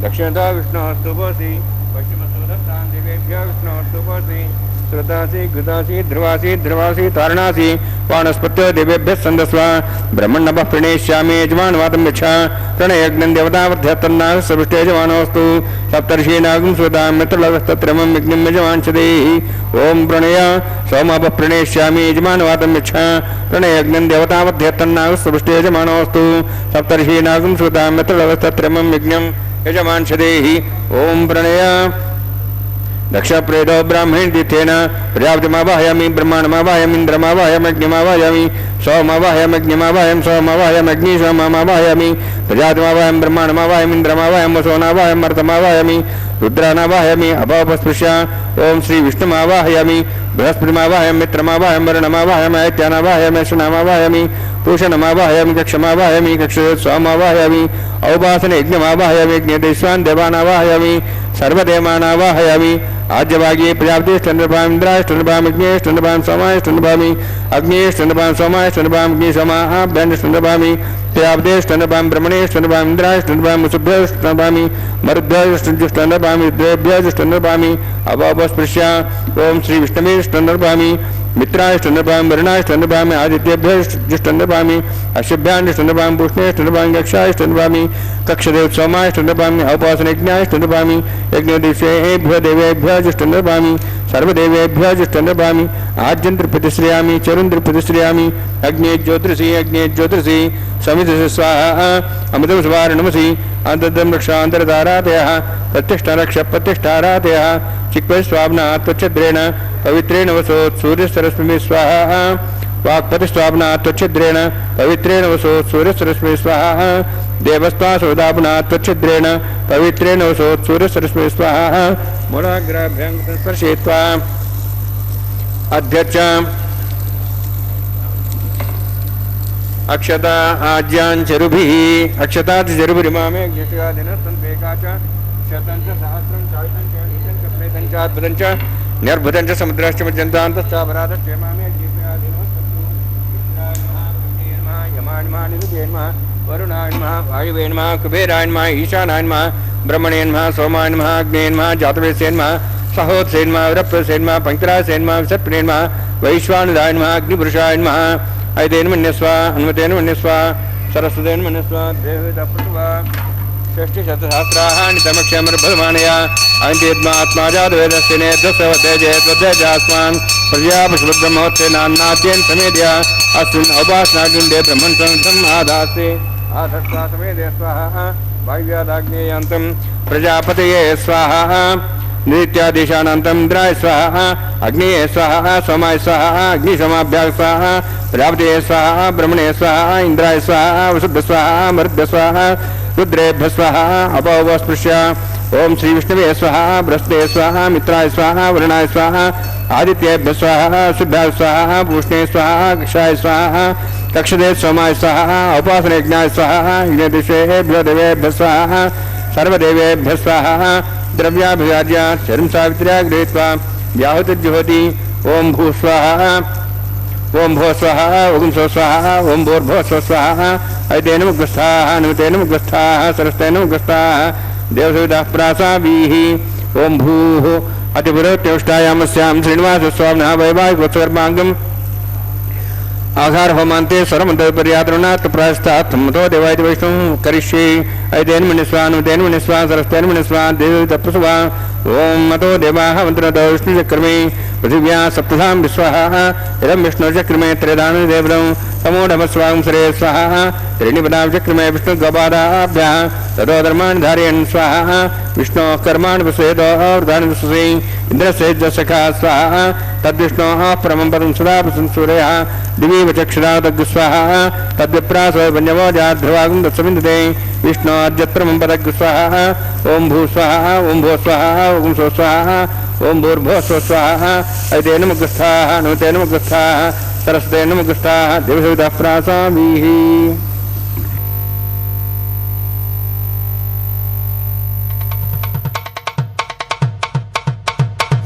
दक्षिणतः विष्णोऽस्तु पोषि विष्णुस्तुपसि श्रुतासि घृतासि ध्रुवासि तारणासि वानस्पत्यो देवेभ्यः सन्दस्व ब्रह्मण्णपः प्रणेष्यामि यजमानवातं यच्छा प्रणयज्ञं देवतावध्यत्तन्नाः सविष्टे यजमानोऽस्तु सप्तर्षीनागं सुतां मित्रलवस्तत्रमं यज्ञं यजमांसदेहि ॐ प्रणय सोमापः प्रणेष्यामि यजमानवातं यच्छा प्रणयज्ञं देवतावध्यत्तन्नाः सविष्टे यजमानोऽस्तु सप्तर्षीनागं सुतां मित्रलवस्तत्रमं यज्ञं यजमांसदेहि ॐ प्रणय दक्षप्रेदो ब्राह्मण तीर्थेन प्रजापतिमावाहयामि ब्रह्माण्डमावाहयामि इन्द्रमावाहयामि अग्निमावाहयामि सोममावाहयामि सोममावाहयामि सोममावाहयामि प्रजापतिमावाहयामि ब्रह्माण्डमावाहयामि इन्द्रमावाहयामि वसोनावाहयामि मर्तमावाहयामि रुद्रानावाहयामि अपापस्पृश्य ओं श्री विष्णुमावाहयामि बृहस्पतिमावाहयामि मित्रमावाहयामि वरुणमावाहयामि ऐत्यानावाहयामि अश्विनामावाहयामि पूषणमावाहयामि कक्षमावाहयामि कक्षस्वामावाहयामि औपासन यज्ञमावाहयामि यज्ञदेशान् देवानावाहयामि सर्वदेवानावाहयामि आज्यभागे प्रजापतिष्ठन्नभामि इन्द्राष्टन्नभामि अग्नेष्टन्नभामि सोमाष्टन्नभामि अग्नेष्टन्नभामि सोमाष्टन्नभामि अग्निसोमाभ्याण्डष्टन्नभामि प्रजापतिष्ठन्नभामि ब्रह्मणेष्टन्नभामि इन्द्राष्टन्नभामि सुभ्यष्टन्नभामि मरुद्भ्यष्टन्नभामि रुद्रेभ्यष्टन्नभामि अवापस्पृश्य ओं श्री विष्णवेष्टन्नभामि मित्राष्टन्नभामि वरुणाष्टन्नभामि आदित्यभ्यष्टन्नभामि अश्वभ्याण्डष्टन्नभामि पूष्णेष्टन्नभामि कक्षाष्टन्नभामि कक्षदेव सोमाष्टन्नभामि औपासनयज्ञाष्टन्नभामि यज्ञदिवसेभ्यो देवेभ्यष्टन्नभामि सर्वदेवेभ्यो जुष्टन्नभामि आद्यन्त्रप्रतिश्रयामि चरुन्द्रप्रतिश्रयामि अग्ने ज्योतिषि समिधि स्वाहा अमृतं सुवारणमसि अन्तर्दं रक्षान्तरधारातयः प्रतिष्ठारक्षप्रतिष्ठारातयः चिक्वस्वाब्ना त्वच्छद्रेण पवित्रेण वसोत् सूर्यसरस्वमी स्वाहा वाक्पतिस्वाब्ना त्वच्छद्रेण पवित्रेण वसोत् सूर्यसरस्वमी स्वाहा देवस्त्वा सौदाब्ना त्वच्छद्रेण पवित्रेण वसोत् सूर्यसरस्वमी स्वाहा मूलाग्राभ्यां स्पर्शयित्वा अध्यक्ष अक्षता आज्याञ्चरुभिः अक्षतादिचरुभिरिमामे ज्ञेष्ठयादिनस्तन्वेकाच शतं च सहस्रं चालितं च नीतं च प्रेतं च अद्भुतं च निर्भुतं च समुद्रश्च मज्जन्तान्तश्चापराधश्च मामे ज्ञेष्ठयादिनस्तन्तु इंद्राय नमः निरुते नमः वरुणाय नमः वायुवे नमः कुबेराय नमः ईशानाय नमः ब्रह्मणे नमः सोमाय नमः अग्ने नमः जातवेदसे नमः सहोत्से नमः विरप्पसे नमः पंक्तिरासे नमः विसर्पणे नमः वैश्वानराय नमः अग्निपुरुषाय नमः ऐतेन मन्यस्व हनुमतेन मन्यस्व सरस्वतेन मन्यस्व देवताप्रभवा षष्टिशतसहस्राणि तमक्षमर्भमानया अन्त्येद्मात्माजातवेदस्य नेत्रस्वतेजेत्वतेजास्मान् प्रजापशुब्रह्मोत्सेनान्नाद्येन समेध्या अस्मिन् औपासनाग्निन्दे ब्रह्मन् संस्थम् आदास्ते आधत्वा समेधे स्वाहा वायुव्यादाग्नेयान्तं प्रजापतये स्वाहा नित्यादेशानन्तम् इन्द्राय स्वाहा अग्नेये स्वाहा सोमाय स्वाहा अग्निशोमाभ्याः स्वाहा प्रजापतये स्वाहा ब्रह्मणे स्वाहा इंद्राय स्वाहा वसुभ्य स्वाहा मरुद्भ्य स्वाहा रुद्रेभ्य स्वाहा अपोवस्पृश्य ओम श्री विष्णवे स्वाहा बृहस्पते स्वाहा मित्राय स्वाहा वरुणाय स्वाहा आदित्येभ्य स्वाहा शुभ्याय स्वाहा पूष्णे स्वाहा कक्षाय स्वाहा कक्षदे सोमाय स्वाहा उपासनेज्ञाय स्वाहा यज्ञदिशेभ्यो देवेभ्य स्वाहा सर्वदेवेभ्य स्वाहा द्रव्याभिवाज्य शर्म सावित्र्या गृहीत्वा व्याहुतिर्जुहोति ओम भू स्वाहा ओम भो स्वाहा ओम सो स्वाहा ओम भूर्भो स्व स्वाहा ऐतेन मुग्रस्थाः अनुतेन मुग्रस्थाः सरस्तेन मुग्रस्थाः देवसविदाः प्रासाभिः ओम भूः अतिपुरोत्युष्टायामस्यां श्रीनिवासस्वामिनः वैवाहिकोत्सवर्माङ्गम् आधार होमान्ते स्वरमन्तपर्यातृणात् प्रायस्तात् मतो देवायति वैष्णवं करिष्ये ऐतेन मन्यस्वा अनुतेन मन्यस्वा सरस्तेन मन्यस्वा देवतप्रसवा ओम मतो देवाः मन्त्रतो विष्णुचक्रमे पृथिव्या सप्तधां विश्वाः इदं विष्णुचक्रमे त्रिदान देवदं समूढमस्वां सरे स्वाहा त्रीणिपदां चक्रमे विष्णुगपादाभ्यः ततो धर्माणि धारयन् स्वाहा विष्णोः कर्माणि विश्वेदो वृदानि विश्वसे इन्द्रस्य सखा स्वाहा तद्विष्णोः परमं पदं सदा प्रसंसूरयः दिवीव चक्षुरा तद्विस्वाहा तद्विप्रासो वन्यवो जाध्रुवागं तत्सविन्दते विष्णोऽद्यत्रमं पदग् स्वाहा ओम भू स्वाहा ओम भो स्वाहा ओम सो स्वाहा ओम भूर्भो स्व स्वाहा ऐतेन मुग्रस्थाः अनुतेन मुग्रस्थाः सरस्वतेन मुग्रस्थाः देवसविदाः प्रासाभिः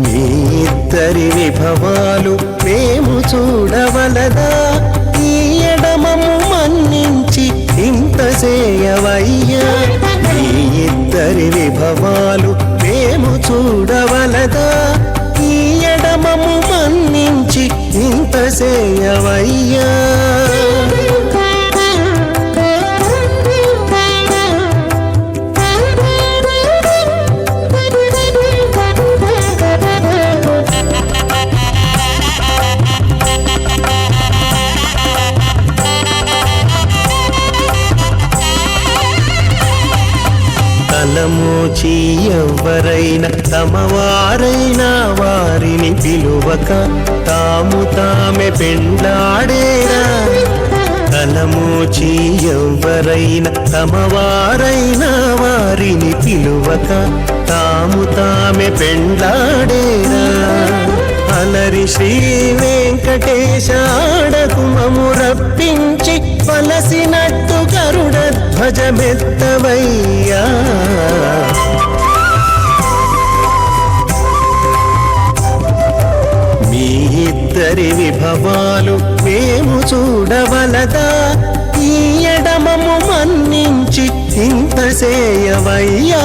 మీ ఇద్దరి విభవాలు మేము చూడవలదా ఈ ఎడమము మన్నించి ఇంత చేయవయ్యా మీ ఇద్దరి విభవాలు మేము చూడవలదా ఈ ఎడమము మన్నించి ఇంత చేయవయ్యా తలమోచి ఎవ్వరైనా తమవారైనా వారిని పిలువక తాము తామే పెండ్లాడేరా తలమోచి ఎవ్వరైనా తమవారైనా వారిని పిలువక తాము తామే పెండ్లాడేరా అలరి శ్రీ వెంకటేశాడకు మము రప్పించి పలసినట్టు గరుడ ధ్వజమెత్తవయ్యా మీ ఇద్దరి విభవాలు మేము చూడవలదా ఈ ఎడమము మన్నించి ఇంత చేయవయ్యా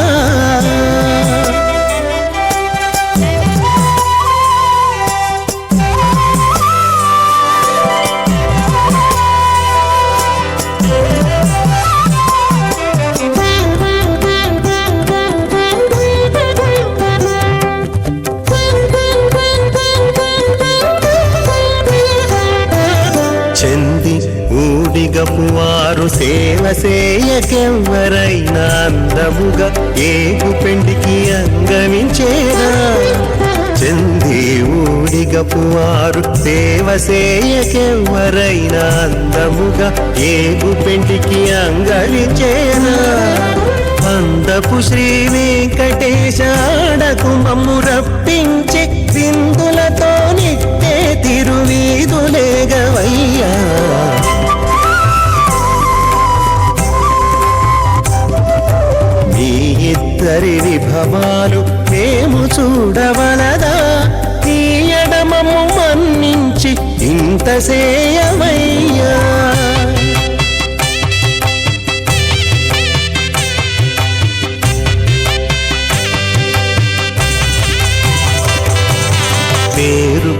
వారు సేవ సేయకెవ్వరైనా అందముగా ఏగు పెండికి అంగమించేరా చంది ఊడిగపు వారు సేవ సేయకెవ్వరైనా అందముగా ఏగు పెండికి అంగమించేరా అందపు శ్రీ వెంకటేశాడకు మమ్ము రప్పించి విందులతో నిట్టే తిరువీధులేగవయ్యా మీ ఇద్దరి విభవాలు మేము చూడవలదా ఈ ఎడమము మన్నించి ఇంత సేయవయ్యా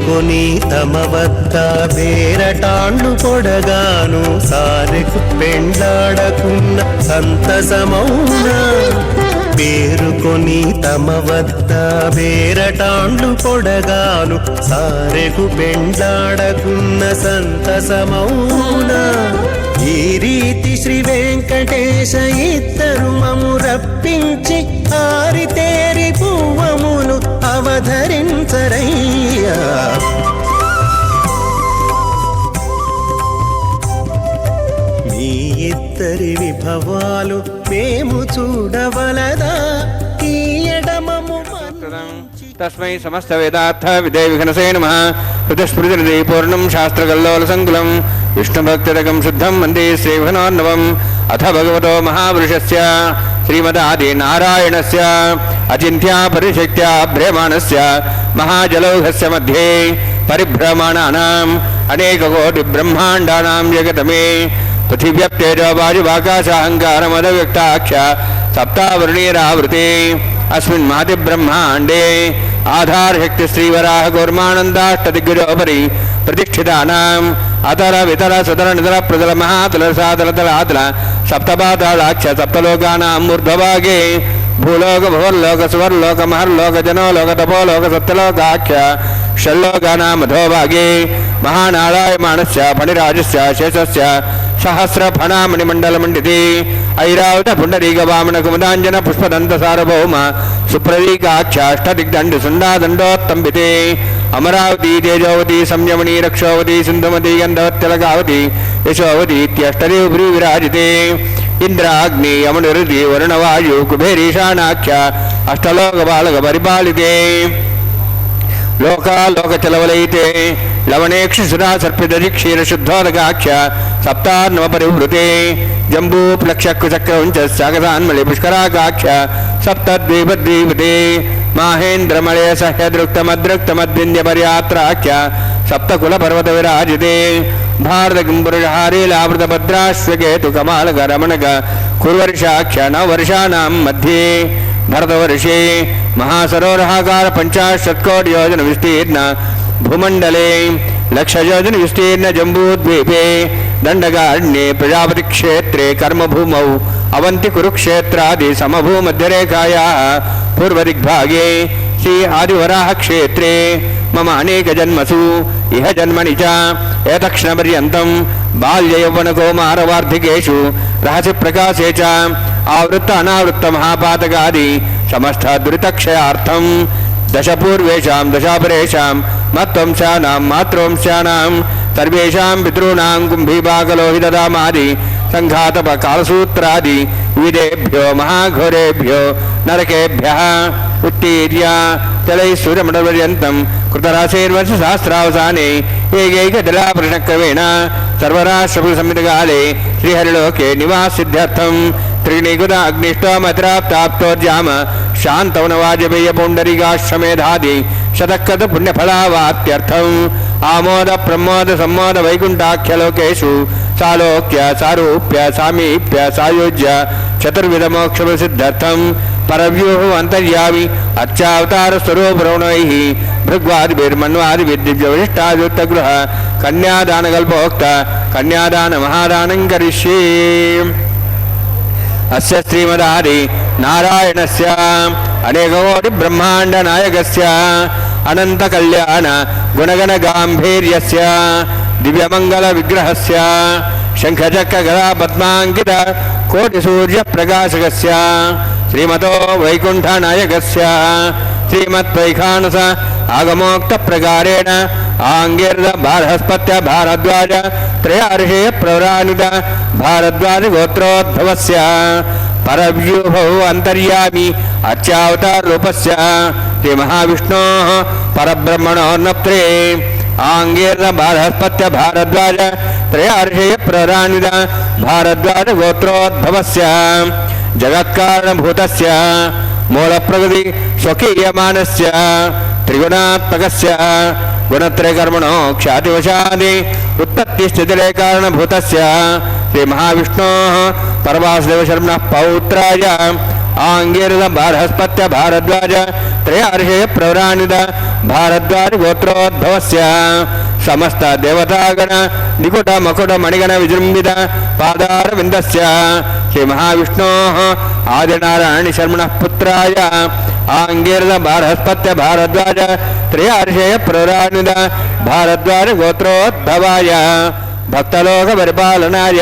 పేరుకొని తమ వద్ద వేరటాండ్లు పొడగాను సారెకు పెండ్లాడకున్న సంతసమౌనా పేరుకొని తమ వద్ద వేరటాండ్లు పొడగాను సారెకు పెండ్లాడకున్న సంతసమౌనా ఈ రీతి శ్రీ వెంకటేశ ఇద్దరు మము రప్పించి ఆరితేరి పువ్వములు అవధరించరయ్యా మీ ఇద్దరి విభవాలు మేము చూడవలదా ఈ ఎడమము తస్మై సమస్త వేదార్థ విదయ విఘనసే నమః హృదస్మృతి పూర్ణం శాస్త్రకల్లోల సంకులం విష్ణుభక్తిరకం శుద్ధం వందే శ్రీభనోర్ణవం అథ భగవతో మహాపురుషస్య శ్రీమదాది నారాయణస్య అచింత్యా పరిశక్త్యా భ్రమాణస్య మహాజలౌఘస్య మధ్యే పరిభ్రమాణానాం అనేకకోటి బ్రహ్మాండానాం జగతమే పృథివ్యప్తేజో వాయువాకాశాహంకారమదవ్యక్తాక్ష సప్తావృణీరావృతే अस्मिन् महति ब्रह्माण्डे आधारशक्ति श्रीवराह कौर्मानन्दाष्टदिग्गजोपरि प्रतिष्ठितानाम् अतर वितर सुतर नितर प्रतल महातल सातल तलातल सप्तपातालाक्ष सप्तलोकानां ऊर्ध्वभागे भूलोक भुवर्लोक सुवर्लोक महर्लोक जनोलोक तपोलोक सप्तलोकाख्य षल्लोकानां अधोभागे महानारायमाणस्य फणिराजस्य शेषस्य सहस्रफणामणिमण्डलमण्डिते ऐरावत पुण्डरीकवामन कुमुदाञ्जन पुष्पदन्त सार्वभौम सुप्रतीकाख्याष्टदिग्दण्डि सुण्डादण्डोत्तम्बिते अमरावती तेजोवती संयमनी रक्षोवती सिन्धुमती गन्धवत्यलकावती यशोवती इत्यष्टदेव विराजिते इंद्राग्नि यमुनिरुति वरुणवायु कुबेरीशानाख्य अष्टलोकपालक परिपालिते लोकालोकचलवलयिते लवणेक्षुसुरा सर्पितक्षीर शुद्धोदकाख्य सप्तार्णव परिवृते जम्बूप्लक्षकुचक्रवञ्च सागतान्मलि पुष्कराकाख्य सप्तद्वीपद्वीपते माहेन्द्रमलय सह्यदृक्तमदृक्तमद्विन्द्यपर्यात्राख्य सप्तकुलपर्वत विराजिते भारतकिम्पुरुषहारे लावृतभद्राश्वकेतु कमालक रमणक कुर्वर्षाख्य नववर्षाणां मध्ये भरतवर्षे महासरोवराकार 50 योजन विस्तीर्ण भूमंडले 100 योजन विस्तीर्ण जम्बूद्वीपे दंडकारण्ये प्रजापति क्षेत्रे कर्मभूमौ अवंति कुरुक्षेत्रादि समभूमध्यरेखायाः पूर्वदिग्भागे श्री आदिवराह क्षेत्रे मम अनेक जन्मसु इह जन्मनि च एतक्षणपर्यन्तं बाल्ययौवनकौमारवार्धिकेषु रहसि प्रकाशे च आवृत्त अनावृत्त महापातकादि समस्त दुरितक्षयार्थं दशपूर्वेषां दशापरेषां मत्वंशानां मातृवंशानां सर्वेषां पितॄणां कुम्भीभागलोहितदामादि संघातपकालसूत्रादि विदेभ्यो महाघोरेभ्यो नरकेभ्यः उत्तीर्य तलैः सूर्यमण्डलपर्यन्तं कृतराशैर्वर्षसहस्रावसाने एकैकजलापरिणक्रमेण सर्वराष्ट्रसंहितकाले श्रीहरिलोके निवाससिद्ध्यर्थं त्रिणीकुता अग्निष्टोमतिराप्ताप्तोर्जाम शान्तवनवाजपेय पुण्डरीकाश्वमेधादि शतकृत पुण्यफलावाप्त्यर्थम् आमोद प्रमोद सम्मोद वैकुण्ठाख्यलोकेषु सालोक्य सारूप्य सामीप्य सायुज्य चतुर्विधमोक्षसिद्ध्यर्थं परव्यूह अंतर्यामी अर्चावतार स्वरूप रौणैः भृग्वादिभिर्मन्वादिभिर्दिव्यविशिष्टायुक्तगृह कन्यादानकल्पोक्त कन्यादान महादानं करिष्ये अस्य श्रीमदादि नारायणस्य अनेककोटि ब्रह्मांड नायकस्य अनंत कल्याण गुणगण गांभीर्यस्य दिव्यमंगल विग्रहस्य शंखचक्र गदा पद्मांकित कोटि सूर्य प्रकाशकस्य श्रीमतो वैकुंठ नायकस्य श्रीमद्वैखानस आगमोक्त प्रकारेण आंगीर्द बृहस्पत्य भारद्वाज त्रयार्षे प्रवरानित भारद्वाज गोत्रोद्भवस्य परव्यूहौ अंतर्यामी अर्चावतार रूपस्य श्री महाविष्णोः परब्रह्मणो नप्त्रे आंगीर्द बृहस्पत्य भारद्वाज त्रयार्षे प्रवरानित भारद्वाज गोत्रोद्भवस्य जगत्कारणभूतस्य मूलप्रकृति स्वकीयमानस्य त्रिगुणात्मकस्य गुणत्रयकर्मणो ख्यातिवशादि उत्पत्तिस्थितिलय कारणभूतस्य श्री महाविष्णोः परवासुदेवशर्मणः पौत्राय आंगीर्द बृहस्पत्य भारद्वाज त्रयार्षे प्रवरानित भारद्वाज गोत्रोद्भवस्य समस्त देवतागण निकुट मकुट मणिगण विजृंभित पादारविन्दस्य श्री महाविष्णोः आदिनारायण शर्मणः पुत्राय आंगीरद बृहस्पत्य भारद्वाज त्रयार्षेय प्ररान्वित भारद्वाज गोत्रोद्भवाय भक्तलोक परिपालनाय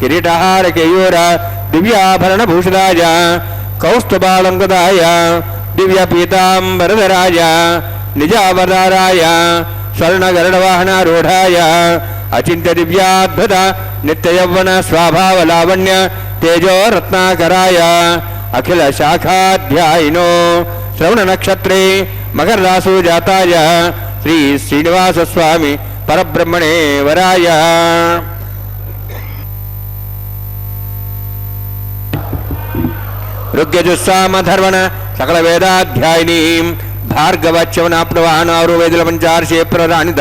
किरीटहार केयूर दिव्याभरण भूषिताय कौस्तुभालंकृताय दिव्य पीतांबरधराय निजावताराय स्वर्णगरुडवाहनारूढ़ाय अचिंत्य दिव्याद्भुत नित्ययौवन स्वभाव लावण्य तेजो रत्नाकराय अखिल शाखाध्यायिनो श्रवण नक्षत्रे मकर रासु जाताय श्री श्रीनिवास स्वामी परब्रह्मणे वराय ऋग्यजुस्सामधर्वण सकल वेदाध्यायिनी भार्गवच्यवनाप्नवान् आरुवेदिल पंचार्षे प्रराणित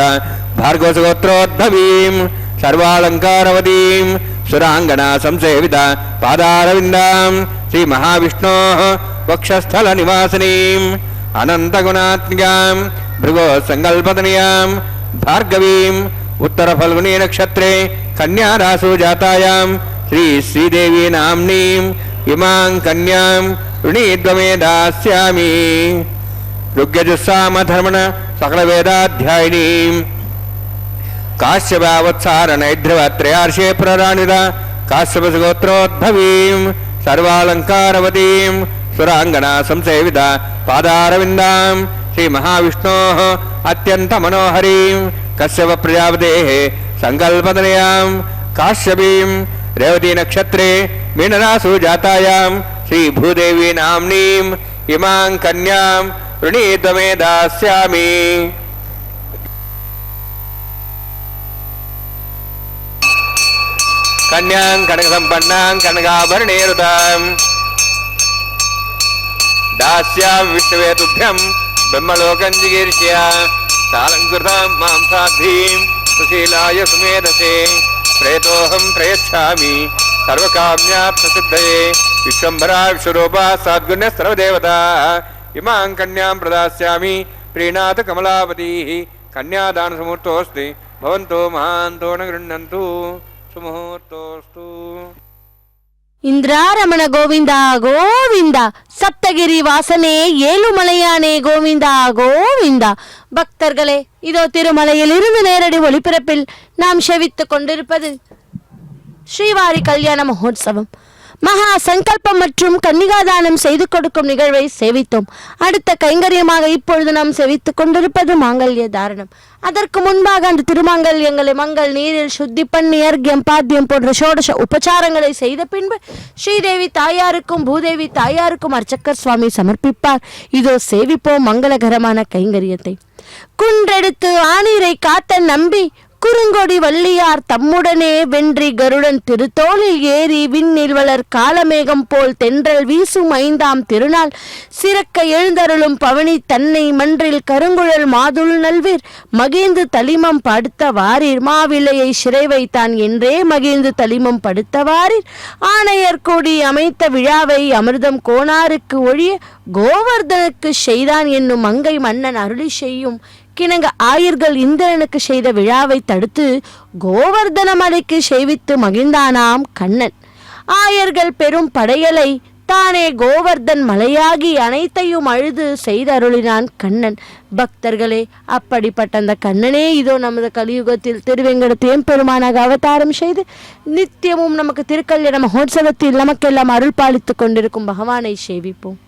भार्गवसगोत्रोद्भवीं सर्वालंकारवतीं सुरांगना संसेवित पादारविन्दां श्री महाविष्णोः वक्षस्थल निवासिनीं अनंतगुणात्मिकां भृगो संकल्पतनयां भार्गवीं उत्तर फल्गुनी नक्षत्रे कन्या रासु जातायां श्री श्रीदेवी नाम्नीं इमां कन्यां ऋणीद्वमे दास्यामि ऋग्यजुस्सामधर्मण सकल वेदाध्यायिनीं काश्यपावत्सारणैध्रुवत्रयार्षे प्रराणित काश्यपसगोत्रोद्भवीं सर्वालंकारवतीं सुरांगना संसेवित पादारविन्दां श्री महाविष्णोः अत्यंत मनोहरीं कश्यप प्रजापतेः संकल्पतनयां काश्यपीं रेवती नक्षत्रे मीनरासु जातायां श्री भूदेवी नाम्नीं इमां कन्यां ऋणीद्वमे दास्यामि कन्यां कनकसम्पन्नां कनकाभरणेरुतां दास्यामि विष्णवे तुभ्यं ब्रह्मलोकं जिगीर्ष्य तालंकृतां मां साध्वीं सुशीलाय सुमेधसे प्रेतोऽहं प्रयच्छामि सर्वकाम्यार्थसिद्धये विश्वम्भरा विश्वरूपा सद्गुण्य सर्वदेवता इमां कन्यां प्रदास्यामि प्रीणात कमलावतीः कन्यादानसमुहूर्तोऽस्ति भवन्तो महान्तो न गृह्णन्तु सुमुहूर्तोऽस्तु இந்திராரமண கோவிந்தா கோவிந்தா, சப்தகிரி வாசனே ஏழுமலையானே கோவிந்தா கோவிந்தா. பக்தர்களே, இதோ திருமலையில் இருந்து நேரடி ஒளிபரப்பில் நாம் செவித்துக் கொண்டிருப்பது ஸ்ரீவாரி கல்யாண மகோத்சவம். மகா சங்கல்பம் மற்றும் கன்னிகாதானம் செய்து கொடுக்கும் நிகழ்வை சேவித்தோம். அடுத்த கைங்கரியமாக இப்பொழுது நாம் சேவித்துக் கொண்டிருப்பது மாங்கல்ய தாரணம். அதற்கு முன்பாக அந்த திருமாங்கல்யங்களை மங்கள் நீரில் சுத்தி பண்ணி அர்க்கியம் பாத்தியம் போன்ற ஷோடச உபச்சாரங்களை செய்த பின்பு ஸ்ரீதேவி தாயாருக்கும் பூதேவி தாயாருக்கும் அர்ச்சக்கர் சுவாமி சமர்ப்பிப்பார். இதோ சேவிப்போம் மங்களகரமான கைங்கரியத்தை. குன்றெடுத்து ஆணீரை காத்த நம்பி குறுங்கொடி வள்ளியார் தம்முடனே வென்றி கருடன் திருத்தோளில் ஏறி விண்ணில் வளர் காலமேகம் போல் தென்றல் வீசும் ஐந்தாம் திருநாள் சிறக்க எழுந்தருளும் பவனி தன்னை மன்றில் கருங்குழல் மாதுள் நல்வீர் மகிழ்ந்து தலிமம் படுத்த வாரீர் மாவிலையை சிறை வைத்தான் என்றே மகிழ்ந்து தலிமம் படுத்த வாரீர் ஆணையர் கூடி அமைத்த விழாவை அமிர்தம் கோணாருக்கு ஒழிய கோவர்தனுக்கு செய்தான் என்னும் மங்கை மன்னன் அருளி செய்யும் கிணங்க ஆயர்கள் இந்திரனுக்கு செய்த விழாவை தடுத்து கோவர்தன மலைக்கு செய்வித்து மகிழ்ந்தானாம் கண்ணன். ஆயர்கள் பெரும் படையலை தானே கோவர்தன் மலையாகி அனைத்தையும் அழுது செய்தருளினான் கண்ணன். பக்தர்களே, அப்படிப்பட்ட அந்த கண்ணனே இதோ நமது கலியுகத்தில் திருவேங்கடத்து எம்பெருமானாக அவதாரம் செய்து நித்தியமும் நமக்கு திருக்கல்யாண மகோத்சவத்தில் நமக்கெல்லாம் அருள் பாலித்துக் கொண்டிருக்கும் பகவானை சேவிப்போம்.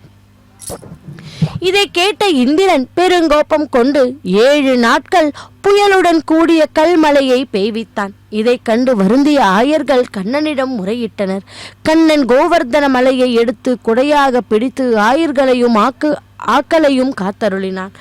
இதை கேட்ட இந்திரன் பெருங்கோப்பம் கொண்டு 7 நாட்கள் புயலுடன் கூடிய கல்மலையை பெய்வித்தான். இதை கண்டு வருந்திய ஆயர்கள் கண்ணனிடம் முறையிட்டனர். கண்ணன் கோவர்தன மலையை எடுத்து குடையாக பிடித்து ஆயர்களையும் ஆக்களையும் காத்தருளினான்.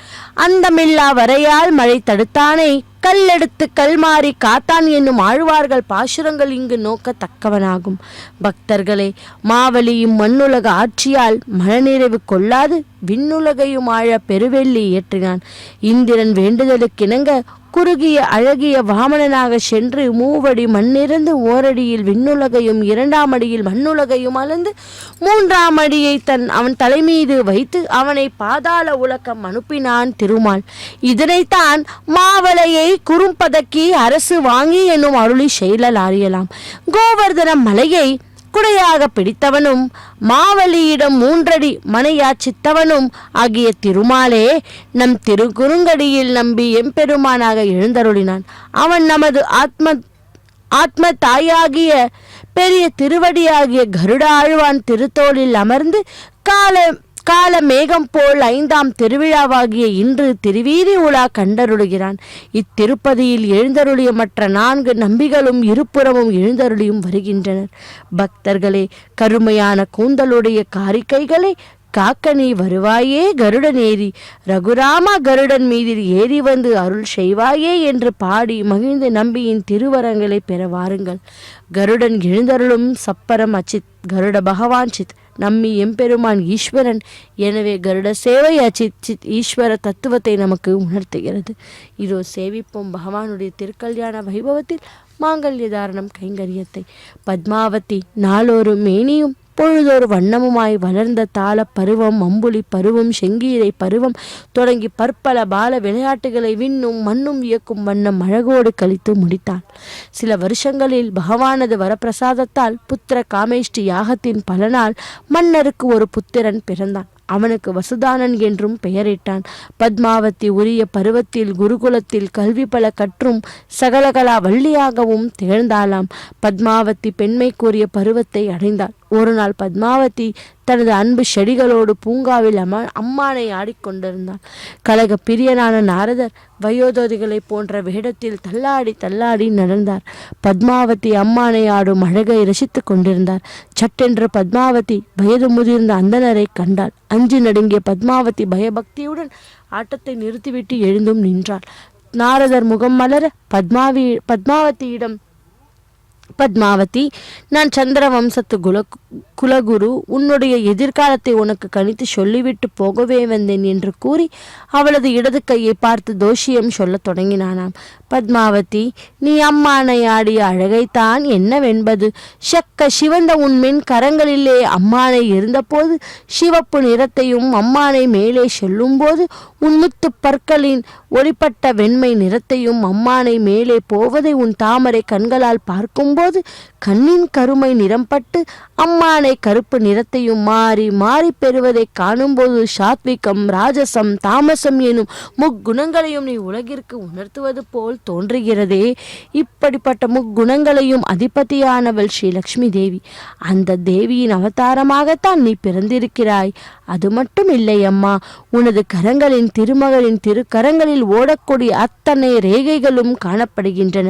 அந்தமில்லா வரையால் மழை தடுத்தானே கல்லெடுத்து கல்மாறி காத்தான் என்னும் ஆழ்வார்கள் பாசுரங்கள் இங்கு நோக்கத்தக்கவனாகும். பக்தர்களே, மாவலியும் மண்ணுலக ஆட்சியால் மனநிறைவு கொள்ளாது விண்ணுலகையும் ஆழ பெருவெள்ளி இயற்றினான். இந்திரன் வேண்டுதலுக்கிணங்க குறுகிய அழகிய வாமனனாக சென்று மூவடி மண்ணிறந்து ஓரடியில் விண்ணுலகையும் 2ஆம் அடியில் மண்ணுலகையும் அளந்து 3ஆம் அடியை அவன் தலைமீது வைத்து அவனை பாதாள உலகம் அனுப்பினான் திருமால். இதனைத்தான் மாவலையை குறும்பதக்கி அரசு வாங்கி என்னும் அருளி செயலால் அறியலாம். கோவர்தன மலையை குடையாக பிடித்தவனும் மாவலியிடம் 3 அடி மனையாச்சித்தவனும் ஆகிய திருமாலே நம் திருக்குறுங்கடியில் நம்பி எம்பெருமானாக எழுந்தருளினான். அவன் நமது ஆத்ம தாயாகிய பெரிய திருவடியாகிய கருட ஆழ்வான் திருத்தோளில் அமர்ந்து கால மேகம் போல் 5ஆம் திருவிழாவாகிய இன்று திருவீதி உலா கண்டருளுகிறான். இத்திருப்பதியில் எழுந்தருளிய மற்ற 4 நம்பிகளும் இருபுறமும் எழுந்தருளியும் வருகின்றனர். பக்தர்களே, கருமையான கூந்தலுடைய காரிக்கைகளை காக்க நீ வருவாயே கருடனேறி, ரகுராமா கருடன் மீதில் ஏறி வந்து அருள் செய்வாயே என்று பாடி மகிழ்ந்து நம்பியின் திருவரங்களை பெற வாருங்கள். கருடன் எழுந்தருளும் சப்பரம் அச்சித், கருட பகவான் சித், நம்மி எம்பெருமான் ஈஸ்வரன். எனவே கருட சேவை அச்சித் சித் ஈஸ்வர தத்துவத்தை நமக்கு உணர்த்துகிறது. இதோ சேவிப்போம் பகவானுடைய திருக்கல்யாண வைபவத்தில் மாங்கல்ய தாரணம் கைங்கரியத்தை. பத்மாவதி நாளொரு மேனியும் பொழுதொரு வண்ணமுமாய் வளர்ந்த தாள பருவம், அம்புலி பருவம், செங்கீரை பருவம் தொடங்கி பற்பல பால விளையாட்டுகளை விண்ணும் மண்ணும் இயக்கும் வண்ணம் அழகோடு கழித்து முடித்தான். சில வருஷங்களில் பகவானது வரப்பிரசாதத்தால் புத்திர காமேஷ்டி யாகத்தின் பலனால் மன்னருக்கு ஒரு புத்திரன் பிறந்தான். அவனுக்கு வசுதானன் என்றும் பெயரிட்டான். பத்மாவதி உரிய பருவத்தில் குருகுலத்தில் கல்வி பல கற்றும் சகலகலா வள்ளியாகவும் திகழ்ந்தாளாம். பத்மாவதி பெண்மை கூறிய பருவத்தை அடைந்தாள். ஒரு நாள் பத்மாவதி தனது அன்பு செடிகளோடு பூங்காவில் அம்மானை ஆடிக்கொண்டிருந்தாள். கலக பிரியனான நாரதர் வயோதோதிகளை போன்ற வேடத்தில் தள்ளாடி நடந்தார். பத்மாவதி அம்மானை ஆடும் அழகை ரசித்து கொண்டிருந்தார். சட்டென்று பத்மாவதி வயது முதிர்ந்த அந்தனரை கண்டாள். அஞ்சு நடுங்கிய பத்மாவதி பயபக்தியுடன் ஆட்டத்தை நிறுத்திவிட்டு எழுந்தும் நின்றாள். நாரதர் முகம் மலர பத்மாவதியிடம், பத்மாவதி, நான் சந்திர வம்சத்து குலகுரு, உன்னுடைய எதிர்காலத்தை உனக்கு கணித்து சொல்லிவிட்டு போகவே வந்தேன் என்று கூறி அவளது இடது கையை பார்த்து தோஷியம் சொல்ல தொடங்கினானாம். பத்மாவதி, நீ அம்மானை ஆடிய அழகைத்தான் என்னவென்பது? சக்க சிவந்த உன்மென் கரங்களிலே அம்மானை இருந்தபோது சிவப்பு நிறத்தையும் அம்மானை மேலே செல்லும்போது உன் முத்து பற்களின் ஒளிப்பட்ட வெண்மை நிறத்தையும் அம்மானை மேலே போவதை உன் தாமரை கண்களால் பார்க்கும்போது கண்ணின் கருமை நிறம்பட்டு அம்மானை கருப்பு நிறத்தையும் மாறி மாறி பெறுவதை காணும்போது சாத்விகம், ராஜசம், தாமசம் எனும் முக்குணங்களையும் நீ உலகிற்கு உணர்த்துவது போல் தோன்றுகிறதே. இப்படிப்பட்ட முக்குணங்களையும் அதிபதியானவள் ஸ்ரீ லக்ஷ்மி தேவி. அந்த தேவியின் அவதாரமாகத்தான் நீ பிறந்திருக்கிறாய். அது மட்டும் இல்லை அம்மா, உனது கரங்களின் திருமகளின் திருக்கரங்களில் ஓடக்கூடிய அத்தனை ரேகைகளும் காணப்படுகின்றன.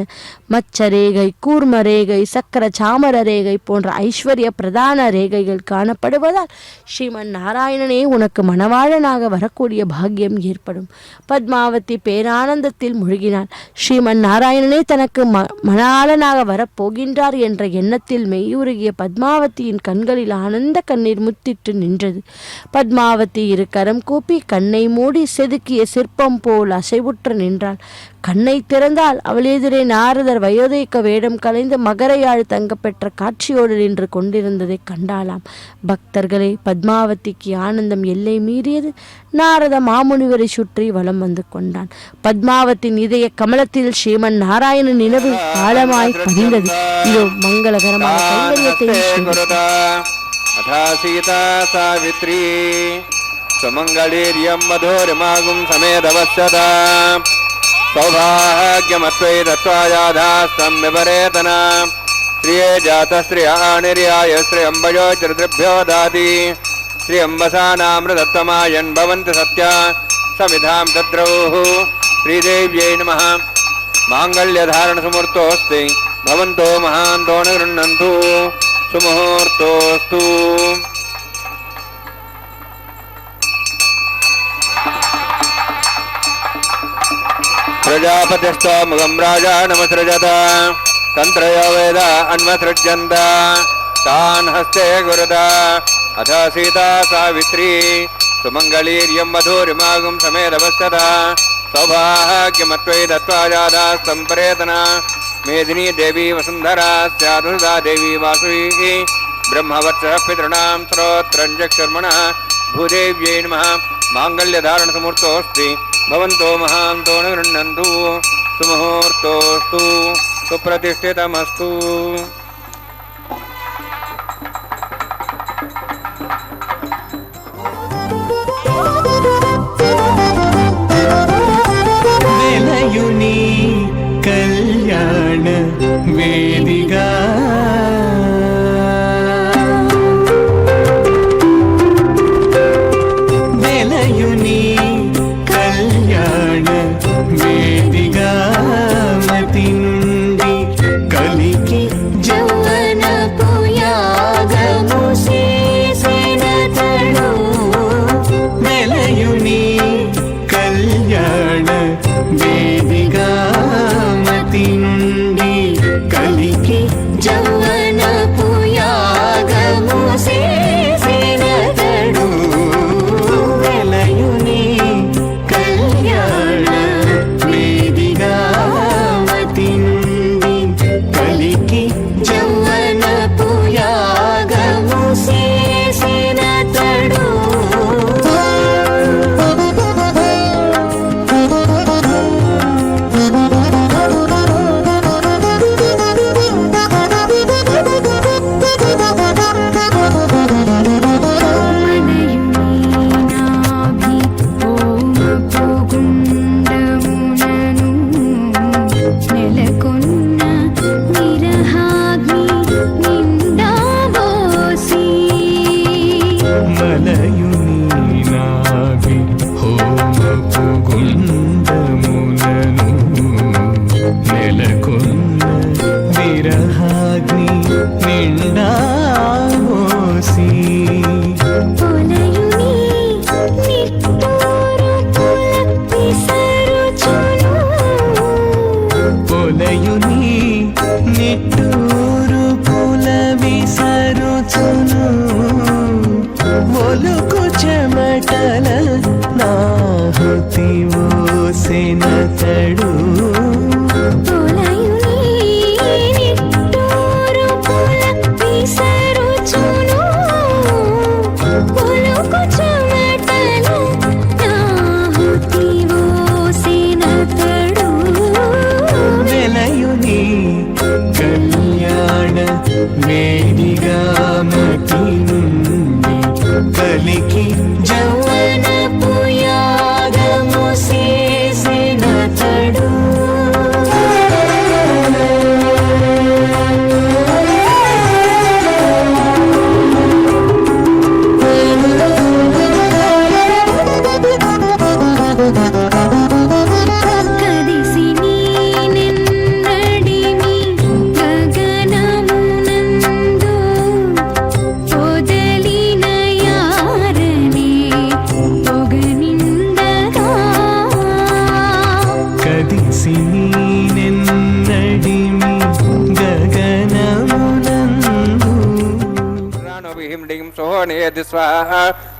மச்ச ரேகை, கூர்ம ரேகை, சக்கர சாமர ரேகை போன்ற ஐஸ்வர்ய பிரதான ரேகைகள் காணப்படுவதால் ஸ்ரீமன் நாராயணனே உனக்கு மணவாளனாக வரக்கூடிய பாக்கியம் ஏற்படும். பத்மாவதி பேரானந்தத்தில் மூழ்கினாள். ஸ்ரீமன் நாராயணனே தனக்கு மணாளனாக வரப்போகின்றார் என்ற எண்ணத்தில் மெய்யுருகிய பத்மாவதியின் கண்களில் ஆனந்த கண்ணீர் முத்திட்டு நின்றது. பத்மாவதி இரு கரம் கூப்பி கண்ணை மூடி செதுக்கிய சிற்பம் போல் அசைவுற்று நின்றாள். கண்ணை திறந்தால் அவள் எதிரே நாரதர் வயோதிக வேடம் கலைந்து மகரையாழ் தங்க பெற்ற காட்சியோடு நின்று கொண்டிருந்ததை கண்டாளாம். பக்தர்களே, பத்மாவதிக்கு ஆனந்தம் எல்லை மீறியது. நாரத மாமுனிவரை சுற்றி வலம் வந்து கொண்டான். பத்மாவத்தின் இதய கமலத்தில் ஸ்ரீமன் நாராயணன் நினைவு ஆழமாய் பதிந்தது. இதோ மங்களகரமான கைங்கரியத்தை சீதா சாவித்ரி சுமங்கலீர்யம் மதோரிமாகும் சமேதவஸ்யதா சௌபாகியமத்வை தத்வாயாதாஸ்தம் விபரேதனா ஸ்ரீயே ஜாத ஸ்ரீயாநிர்யாய ஸ்ரீயம்பயோ சிருத்ருभ्यो தாதி ஸ்ரீயம்பசானாமிருதத்தமாயன் பவந்தி சத்யா சமிதாம் தத்ரௌஹு ஸ்ரீதேவ்யை நமः. மாங்கல்யதாரண சுமுர்த்தோஸ்தி பவந்தோ மகாந்தோ நிருண்ணந்து சுமுஹூர்த்தோஸ்து. प्रजापतिस्थो मुखं राजा नमसृजत तन्त्रयो वेद अन्वसृज्यन्त तान् हस्ते गुरुद अथ सीता सावित्री सुमङ्गलीर्यं वधूरिमागुं समेदवस्यत सौभाग्यमत्वै दत्त्वा जाता सम्परेतना मेदिनी देवी वसुन्धरा स्यादुदा देवी वासवी ब्रह्मवत्सः पितॄणां श्रोत्रञ्जक्षर्मणः भूदेव्यै नमः माङ्गल्यधारणसमुहूर्तोऽस्ति भवन्तो महान्तो न गृह्णन्तु सुमुहूर्तोऽस्तु सुप्रतिष्ठितमस्तु वेलयुनी कल्याण वेदिका वेलयुनी कल्याण वेदिका मति नुंडी कलिकी जौवन पुयागमु सेनतडु वेलयुनी कल्याण वेदिका मति नुंडी कलिकी जौवन पुयागमु सेनतडु वेलयुनी कल्याण वेदिका मति नुंडी कलिकी जौवन पुयागमु सेनतडु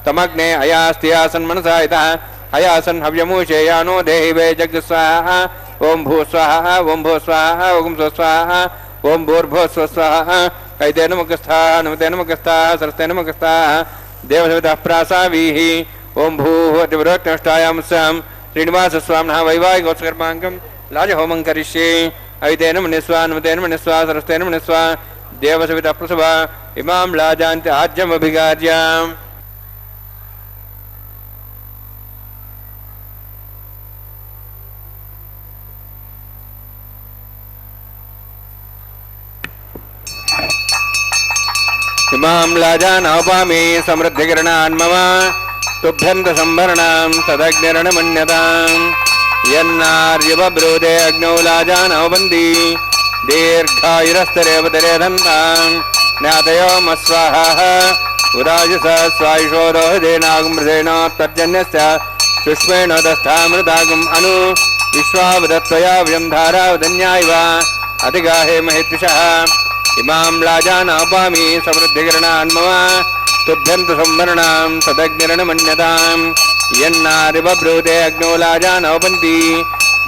तमग्ने अयास्त्यासन् मनसा इतः अयासन् हव्यमूषेयानो देहि वे जग स्वाहा ओम भू स्वाहा ओम भू स्वाहा ओम स्व स्वाहा ओम भूर्भुव स्व स्वाहा कैतेन मुखस्था नमतेन मुखस्था सरस्तेन मुखस्था देवसवितः प्रासावीः ओम भूः तिवरोत्तष्टायां स्यां श्रीनिवास स्वामिनः वैवाहिकोत्सकर्माङ्गं लाजहोमं करिष्ये ऐतेन मुनिस्वा नमतेन मुनिस्वा सरस्तेन मुनिस्वा देवसवितः प्रसवा इमां लाजान्ति आज्यमभिगार्याम् इमां लाजानौपामि समृद्धिकिरणान् मम तुभ्यन्त संभरणां तदग्निरणमन्यताम् यन्नार्युपब्रूते अग्नौ लाजानौपन्ति दीर्घायुरस्तरेवतरे धन्ताम् ज्ञातयो मस्वाहाः उराजसा स्वायुषोरोहदेनागमृतेन तर्जन्यस्य सुष्मेण दस्थामृतागम् अनु विश्वावदत्वया वयं धारावदन्यायव अतिगाहे महित्विषः इमां लाजानौपामि समृद्धिकिरणान् मम तुभ्यन्त संवरणां तदग्निरणमन्यताम् यन्नारिबभ्रूते अग्नोलाजानोपन्ति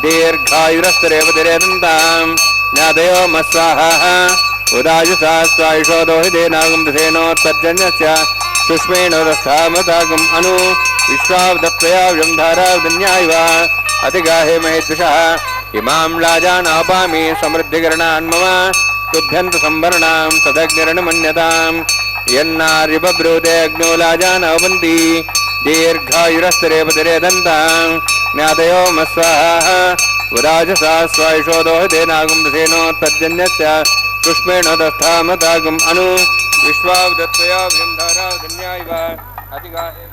दीर्घायुरस्तरेवतिरेदन्ताम् ज्ञातयो मस्वाहा उदायुषा स्वायुषो दोहितेनागं दशेनोत्तर्जन्यस्य सुष्मेणोरस्थामतागम् अनु विश्वावदत्तया व्यंधारावदन्यायव अतिगाहे महेद्विषः इमां लाजानापामि समृद्धिकरणान् मम तुभ्यन्त संवरणां तदग्निरनुमन्यताम् यन्नार्यबभ्रूते अग्नोलाजानवन्ति दीर्घायुरस्तरेवतिरेदन्ताम् ज्ञातयो मस्वाहा उदाजसा स्वायुषो दोहितेनागं दशेनोत्तर्जन्यस्य सुष्मेणोदस्थामतागम् अनु विश्वावदत्तया व्यंधारावदन्यायव अतिगाहे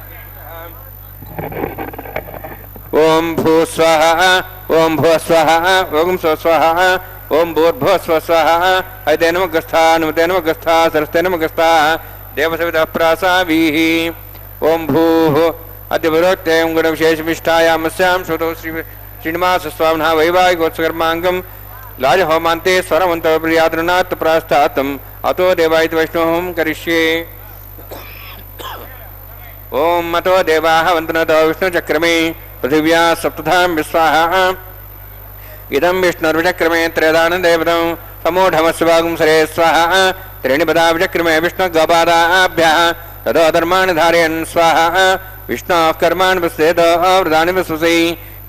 ओम भू स्वाहा ओम भुव स्वाहा ओम स्व स्वाहा ओम भूर्भुव स्व स्वाहा ऐते नमगस्था नमते नमगस्था सरस्ते नमगस्था देवसवितः प्रासावीः ओम भूः अद्यवरोक्ते गुणविशेषविष्ठायामस्यां श्रुतौ श्रीनिवासस्वामिनः वैवाहिकोत्सकर्माङ्गं लाजहोमान्ते स्वरमन्तप्रियातृणात् प्रास्तातम् अतो देवायित वैष्णवं करिष्ये ओम मतो देवाः वन्दनतो विष्णुचक्रमे पृथिव्या सप्तधां विश्वाहा इदं विष्णुर्विचक्रमे त्रयदानदेवतं समूढमस्वागं सरे स्वाहा त्रीणि पदा विचक्रमे विष्णुगोपादाभ्यः ततो धर्माणि धारयन् स्वाहा विष्णोः कर्माणि विस्तेत वृदानि विश्वसै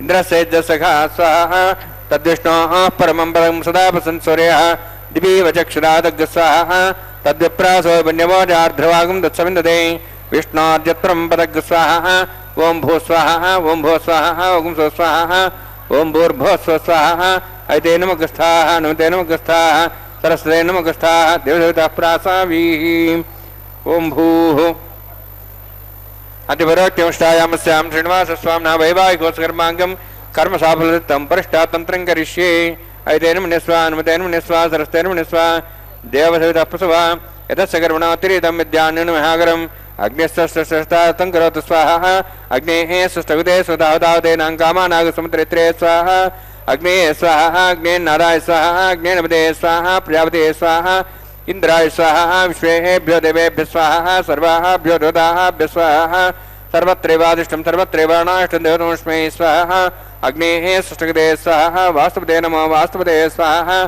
इन्द्रस्यैजसखा स्वाहा तद्विष्णोः परमं पदं सदा प्रसन् सूर्यः दिवीव चक्षुरादग् स्वाहा तद्विप्रासो वन्यवोजार्ध्रवागं दत्सविन्दते विष्णोर्जत्रं पदग् स्वाहा ओम भू स्वाहा ओम भू स्वाहा ओम स्व स्वाहा ओम भूर्भुव स्व स्वाहा ऐते नमगस्थाः नमते नमगस्थाः सरस्वते नमगस्थाः देवदेवताः प्रासावीः ओम भूः अतिपरोक्त्यमुष्टायामस्यां श्रीनिवासस्वामिनः वैवाहिकोत्सकर्माङ्गं कर्मसाफलतं परिष्टातन्त्रं करिष्ये ऐते नमनिस्वा नमते नमनिस्वा सरस्वते नमनिस्वा देवदेवताः प्रसवा यतस्य कर्मणातिरितं विद्यान्यनुमहागरम् अग्निस्तस्तं करोतु स्वाहा अग्नेः सुष्टुते सुधावतावतेनां कामानागसमुद्रेत्रे स्वाहा अग्नेः स्वाहा अग्नेन्नाराय स्वाहा अग्नेनपदे स्वाहा प्रजापते स्वाहा इंद्राय स्वाहा विश्वेभ्यो देवेभ्य स्वाहा सर्वाभ्यो देवताभ्य स्वाहा सर्वत्रैवादिष्टं सर्वत्रैवाणाष्टं देवतमस्मै स्वाहा अग्नेः सुष्टुते स्वाहा वास्तुपते नमो वास्तुपते स्वाहा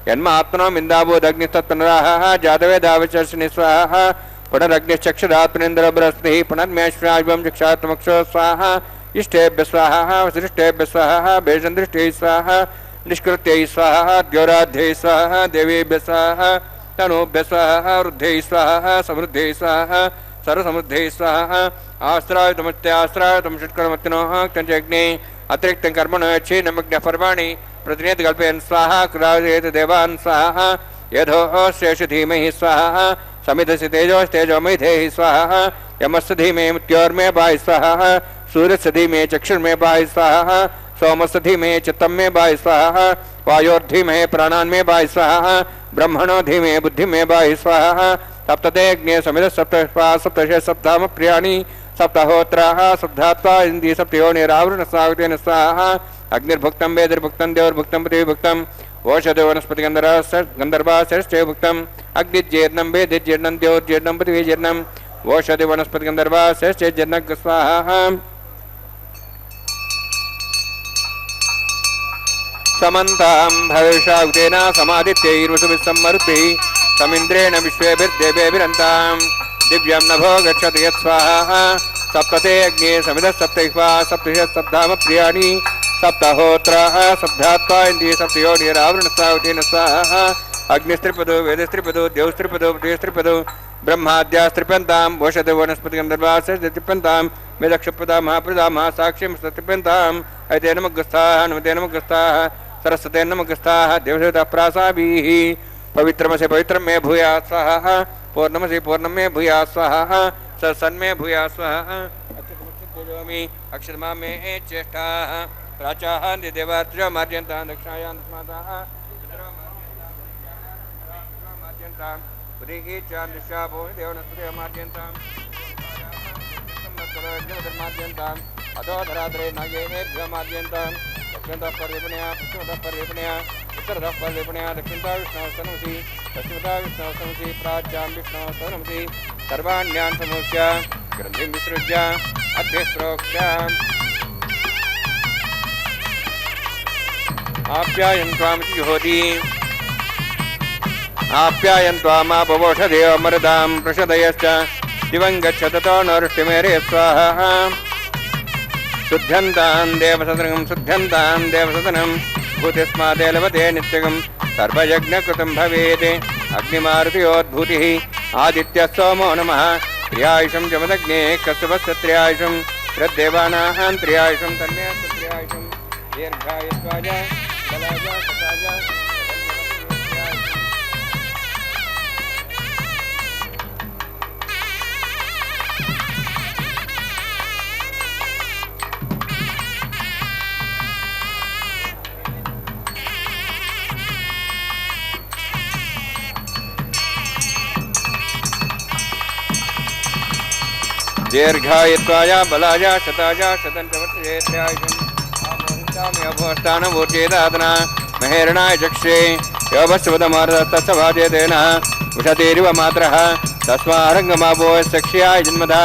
यन्मात्मनो मिन्दाभूदग्निस्तत्पुनराः जातवेदावचर्षिणि स्वाहा पुनरग्निश्चक्षुरात्मनेन्द्र बृहस्पतिः पुनर्मेश्वराज्ञं चक्षात्मक्षो स्वाहा इष्टेभ्य स्वाहा वसिष्ठेभ्य स्वाहा भेषन्दृष्टै स्वाहा निष्कृत्यै स्वाहा द्योराध्यै स्वाहा देवीभ्य स्वाहा तनूभ्य स्वाहा वृद्ध्यै स्वाहा समृद्ध्यै स्वाहा सर्वसमृद्ध्यै स्वाहा आस्त्रायुतमत्यास्त्रायुतं षट्कर्मत्तिनोः कञ्चग्ने अतिरिक्तं कर्मणो यच्छेन्नमग्नपर्वाणि प्रतिनियत कल्पयन् स्वाहा कृराजेत देवान् स्वाहा यधो शेष धीमहि स्वाहा समिधसि तेजोमैधेहि स्वाहा यमस्य धीमे मृत्योर्मे बाहि स्वाहा सूर्यस्य धीमे चक्षुर्मे बाहि स्वाहा सोमस्य धीमे चित्तं मे बाहि स्वाहा वायोर्धीमे प्राणान्मे बाहि स्वाहा ब्रह्मणो धीमे बुद्धिमे बाहि स्वाहा सप्तते अग्ने समिध सप्तपा सप्तश सप्ताम प्रियाणि सप्तहोत्राः सप्तात्वा इन्द्रिय सप्तयोनिरावृण स्वागतेन स्वाहा अग्निर्भुक्तं वेदिर्भुक्तं देवर्भुक्तं पृथिवीभुक्तं ओषधो वनस्पतिगन्धर्वा श्रेष्ठे भुक्तम् अग्निजीर्णं वेदिजीर्णं द्योर्जीर्णं पृथिवीजीर्णम् ओषधि वनस्पतिगन्धर्वा श्रेष्ठे जीर्णं स्वाहा समन्तां भविष्यावतेन समादित्यैर्वसुभिस्सम्मरुद्भिः समिन्द्रेण विश्वेभिर्देवेभिरन्तां दिव्यं नभो गच्छति यत् स्वाहा सप्तते अग्ने समिधः सप्तैः सप्तशः सप्ताम प्रियाणि सप्तहोत्राः सप्तात्वा इन्द्रिय सप्तयोनिरावृण स्वावतेन स्वाहा अग्निस्त्रिपदो वेदस्त्रिपदो देवस्त्रिपदो पृथिवीस्त्रिपदो ब्रह्माद्यास्त्रिप्यन्ताम् ओषधो वनस्पतिगन्धर्वास्त्रिप्यन्ताम् मेदक्षप्रदा महाप्रदा महासाक्ष्यं स्त्रिप्यन्ताम् ऐते नमगस्थाः नमते नमगस्थाः सरस्वते नमगस्थाः देवदेवताः प्रासावीः पवित्रमसि पवित्रं मे भूयात् स्वाहा पूर्णमसि पूर्णं मे भूयात् स्वाहा सन्मे भूयात् स्वाहा अच्युतमच्युतोमि अक्षरमां मे चेष्टाः प्राचाः देवार्त्य मार्जन्तां दक्षिणायां दस्माताः मार्जन्तां पुरीः चान्दृशाभो देवनस्पतिः मार्जन्तां मार्जन्ताम् अधोधरात्रे नागेभ्यो मार्जन्तां दक्षिणतः पर्यपणया पश्चिमतः पर्यपणया उत्तरतः पर्यपणया दक्षिणतः विष्णोः स्तनमसि पश्चिमतः विष्णोः स्तनमसि प्राच्यां विष्णोः स्तनमसि सर्वाण्यान् समूह्य ग्रन्थिं विसृज्य अध्यस्रोक्ष्याम् आप्यायन्त्वामिति जुहोति आप्यायन्त्वामापवोषधेवमरुदां प्रशदयश्च दिवं गच्छततो नरुष्टिमेरे स्वाहा शुद्ध्यन्तां देवसदनं भूतिस्मादे लभते नित्यगं सर्वयज्ञकृतं भवेत् अग्निमारुतयोद्भूतिः आदित्यः सोमो नमः त्र्यायुषं जमदग्ने कश्यपस्य त्र्यायुषं तद्देवानां त्र्यायुषं तन्मे त्र्यायुषं दीर्घायुष्वाय बलाय सताय दीर्घायुत्वाय बलाय शताय शतंत्रवत्सेत्यायुषम् महेरणाय चक्षे योभस्वदमार्दत्तसभाजेतेन उषतीरिव मात्रः तस्मारङ्गमापो सक्ष्याय जन्मधा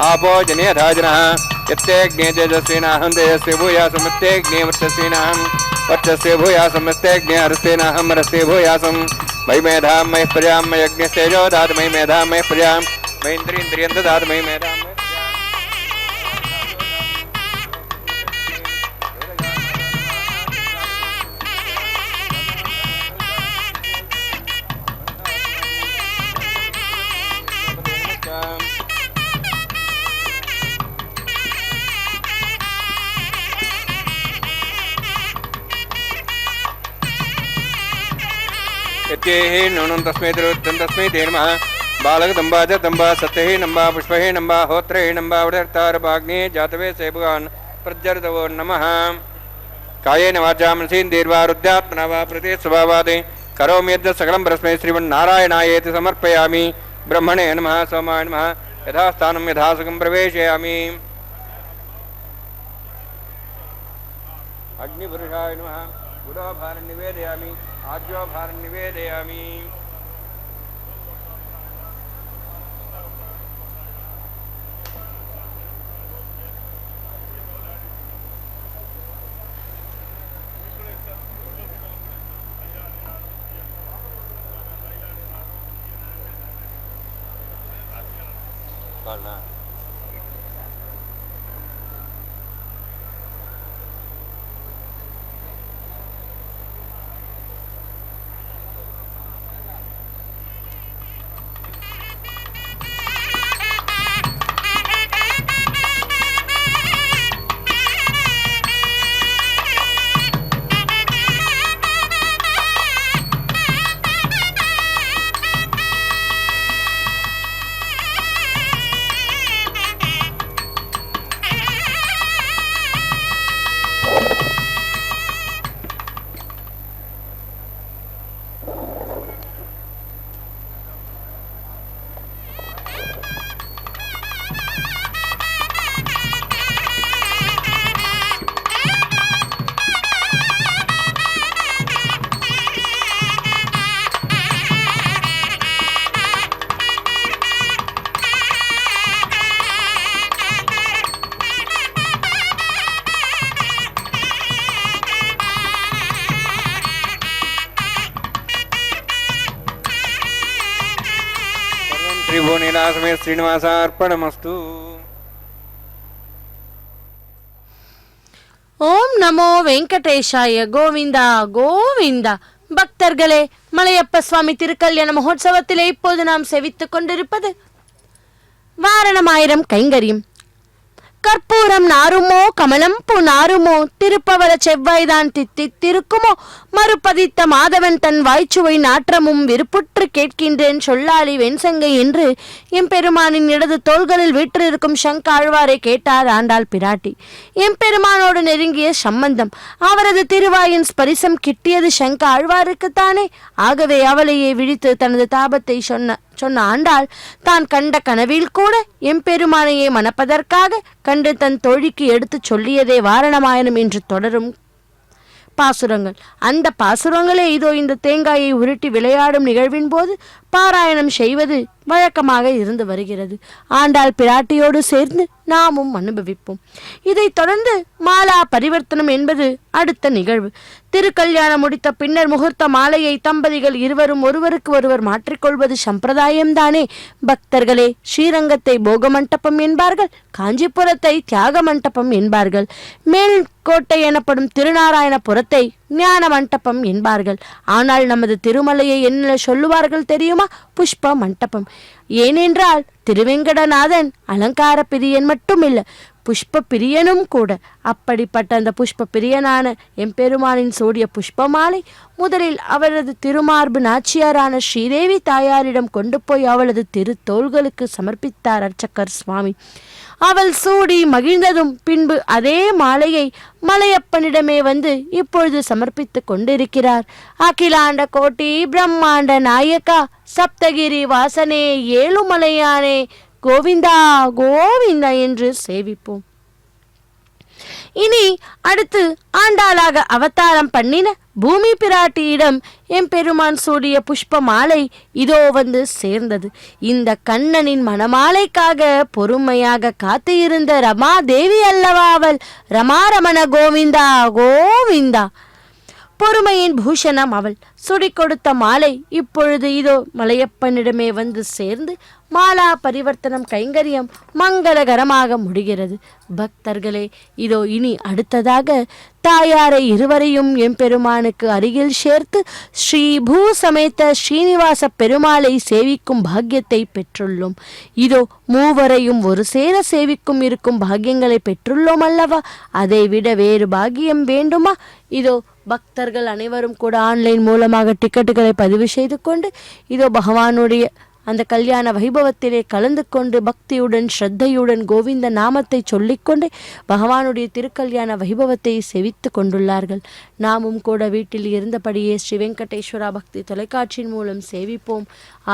आपो जनेधाजनः यत्तेऽग्ने तेजस्विनाहं तेजस्वी भूयासमत्तेऽग्ने वर्चस्विनाहं वर्चस्वी भूयासमस्तेऽग्ने हरस्तेनाहं हरस्ते भूयासं मयि मेधां मयि प्रजां मयज्ञस्तेजो दातु मयि मेधां मयि प्रजां मयीन्द्रियं ददातु मयि मेधां नूनं तस्मै द्रुतं तस्मै ते नमः बालकदम्बा च दम्बा सत्यहि नम्बा पुष्पहि नम्बा होत्रहि नम्बा उदर्तारभाग्ने जातवे से भगवान् प्रज्जर्तवो नमः कायेन वाचा मनसेन्द्रियैर्वा रुद्रात्मना वा प्रति स्वभावादे करोमि यद् सकलं परस्मै श्रीमन्नारायणायेति समर्पयामि ब्रह्मणे नमः सोमाय नमः यथास्थानं यथासुखं प्रवेशयामि अग्निपुरुषाय नमः गुरोभारं निवेदयामि आज्योभारं निवेदयामि त्रिभुवनेनासमे श्रीनिवासार्पणमस्तु। ஓம் நமோ வெங்கடேஷாய கோவிந்தா கோவிந்தா. பக்தர்களே, மலையப்ப சுவாமி திருக்கல்யாண மகோத்சவத்திலே இப்போது நாம் செவித்துக் கொண்டிருப்பது வாரணமாயிரம் கைங்கரியம். கற்பூரம் நாருமோ கமலம் பூ நாருமோ, திருப்பவர செவ்வாய்தான் தித்தித்திருக்குமோ, மறுபதித்த மாதவன் தன் வாய்ச்சுவை நாற்றமும் விருப்புற்று கேட்கின்றேன் சொல்லாளி வெண்சங்கை என்று எம்பெருமானின் இடது தோள்களில் வீற்றிருக்கும் சங்காழ்வாரை கேட்டார் ஆண்டாள் பிராட்டி. எம்பெருமானோடு நெருங்கிய சம்பந்தம், அவரது திருவாயின் ஸ்பரிசம் கிட்டியது சங்க ஆழ்வாருக்குத்தானே. ஆகவே அவளையே விழித்து தனது தாபத்தை சொன்ன ஆண்டாள் தான் கண்ட கனவில் கூட எம்பெருமானையே மணப்பதற்காக கண்டு தன் தோழிக்கு எடுத்து சொல்லியதே வாரணமாயனம் என்று தொடரும் பாசுரங்கள். அந்த பாசுரங்களே இதோ இந்த தேங்காயை உருட்டி விளையாடும் நிகழ்வின் போது பாராயணம் செய்வது வழக்கமாக இருந்து வருகிறது. ஆண்டாள் பிராட்டியோடு சேர்ந்து நாமும் அனுபவிப்போம். இதைத் தொடர்ந்து மாலா பரிவர்த்தனம் என்பது அடுத்த நிகழ்வு. திருக்கல்யாணம் முடித்த பின்னர் முகூர்த்த மாலையை தம்பதிகள் இருவரும் ஒருவருக்கு ஒருவர் மாற்றிக்கொள்வது சம்பிரதாயம்தானே பக்தர்களே. ஸ்ரீரங்கத்தை போக மண்டபம் என்பார்கள், காஞ்சிபுரத்தை தியாக மண்டபம் என்பார்கள், மேல்கோட்டை எனப்படும் திருநாராயணபுரத்தை ஞான மண்டபம் என்பார்கள். ஆனால் நமது திருமலையை என்ன சொல்லுவார்கள் தெரியுமா? புஷ்ப மண்டபம். ஏனென்றால் திருவெங்கடநாதன் அலங்கார பிரியன் மட்டும் இல்லை, புஷ்ப பிரியனும் கூட. அப்படிப்பட்ட அந்த புஷ்ப பிரியனான எம்பெருமானின் சூடிய புஷ்பமாலை முதலில் அவரது திருமார்பு நாச்சியாரான ஸ்ரீதேவி தாயாரிடம் கொண்டு போய் அவளது திருத்தோள்களுக்கு சமர்ப்பித்தார் அர்ச்சகர் சுவாமி. அவள் சூடி மகிழ்ந்ததும் பின்பு அதே மாலையை மலையப்பனிடமே வந்து இப்பொழுது சமர்ப்பித்து கொண்டிருக்கிறார். அகிலாண்ட கோட்டி பிரம்மாண்ட நாயக்கா சப்தகிரி வாசனே ஏழுமலையானே கோவிந்தா கோவிந்தா என்று சேவிப்போம். இனி அடுத்து ஆண்டாளாக அவதாரம் பண்ணின பூமி பிராட்டியிடம் எம்பெருமான் சூடிய புஷ்ப மாலை இதோ வந்து சேர்ந்தது. இந்த கண்ணனின் மணமாலைக்காக பொறுமையாக காத்து இருந்த ரமா தேவி அல்லவா அவள்? ரமாரமண கோவிந்தா கோவிந்தா. பொறுமையின் பூஷணம் அவள். சுடி கொடுத்த மாலை இப்பொழுது இதோ மலையப்பனிடமே வந்து சேர்ந்து மாலா பரிவர்த்தனம் கைங்கரியம் மங்களகரமாக முடிகிறது. பக்தர்களே, இதோ இனி அடுத்ததாக தாயாரை இருவரையும் எம்பெருமானுக்கு அருகில் சேர்த்து ஸ்ரீ பூ சமேத ஸ்ரீனிவாச பெருமாளை சேவிக்கும் பாக்கியத்தை பெற்றுள்ளோம். இதோ மூவரையும் ஒரு சேர சேவிக்கும் இருக்கும் பாக்கியங்களை பெற்றுள்ளோம் அல்லவா? அதை விட வேறு பாக்கியம் வேண்டுமா? இதோ பக்தர்கள் அனைவரும் கூட ஆன்லைன் மூலமாக டிக்கெட்டுகளை பதிவு செய்து கொண்டு இதோ பகவானுடைய அந்த கல்யாண வைபவத்திலே கலந்து கொண்டு பக்தியுடன் ஸ்ரத்தையுடன் கோவிந்த நாமத்தை சொல்லிக்கொண்டு பகவானுடைய திருக்கல்யாண வைபவத்தை செவித்து கொண்டுள்ளார்கள். நாமும் கூட வீட்டில் இருந்தபடியே ஸ்ரீ வெங்கடேஸ்வரா பக்தி தொலைக்காட்சியின் மூலம் சேவிப்போம்.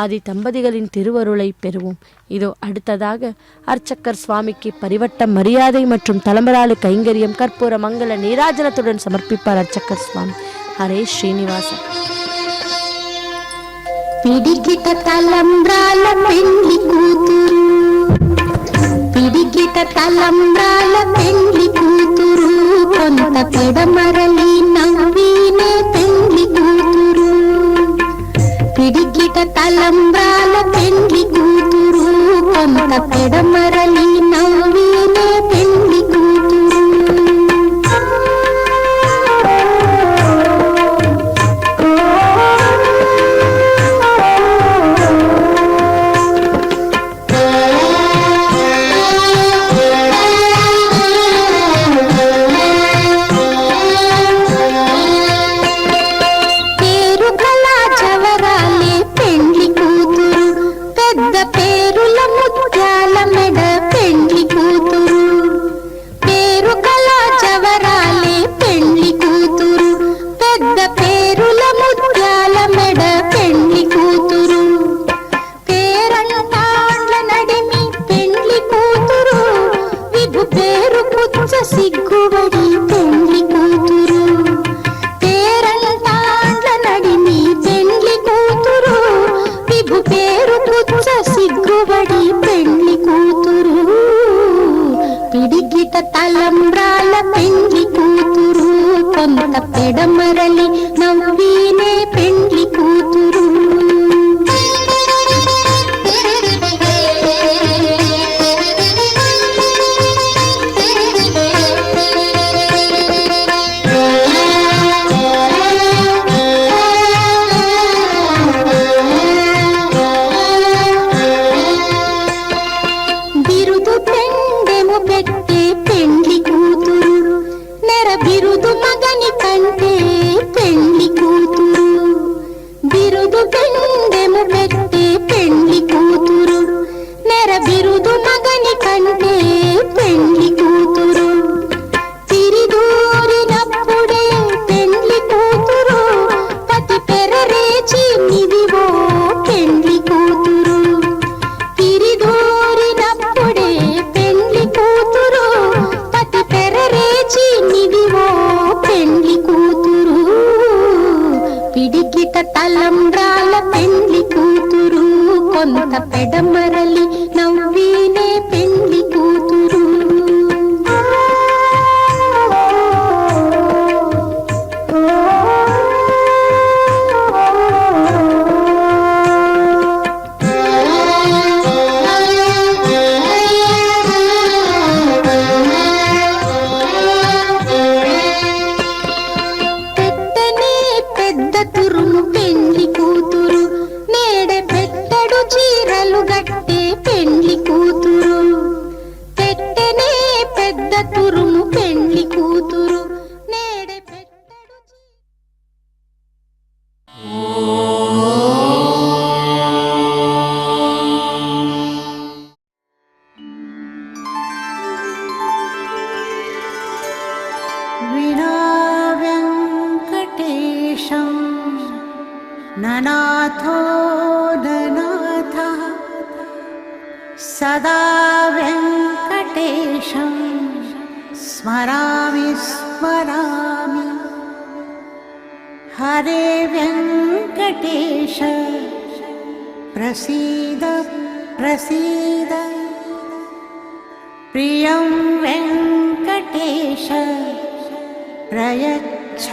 ஆதி தம்பதிகளின் திருவருளை பெறுவோம். இதோ அடுத்ததாக அர்ச்சக்கர் சுவாமிக்கு பரிவட்ட மரியாதை மற்றும் தலம்பராலு கைங்கரியம் கற்பூர மங்கள நீராஜனத்துடன் சமர்ப்பிப்பார் அர்ச்சக்கர் சுவாமி. ஹரே ஸ்ரீனிவாச. పిడికిట తలంబ్రాల పెండ్లి కూతురు, పిడికిట తలంబ్రాల పెండ్లి కూతురు, కొంత పెడమరలి నవ్వినే పెండ్లి కూతురు. పిడికిట తలంబ్రాల పెండ్లి కూతురు, కొంత పెడమరలి నవ్వినే పెండ్లి కూతురు. తలంబ్రాల పెండ్లి కూతురు, కొంత పెడమరలి నవ్వినే పెండ్లి కూతురు. బిరుదు తురుము పెండ్లి కూతురు నేడే పెట్టడు विना वेङ्कटेशं ननाथो ननाथः सदा वेङ्कटेशं स्मरामि स्मरामि हरे वेङ्कटेश प्रसीद प्रसीद प्रियं वेङ्कटेश प्रयच्छ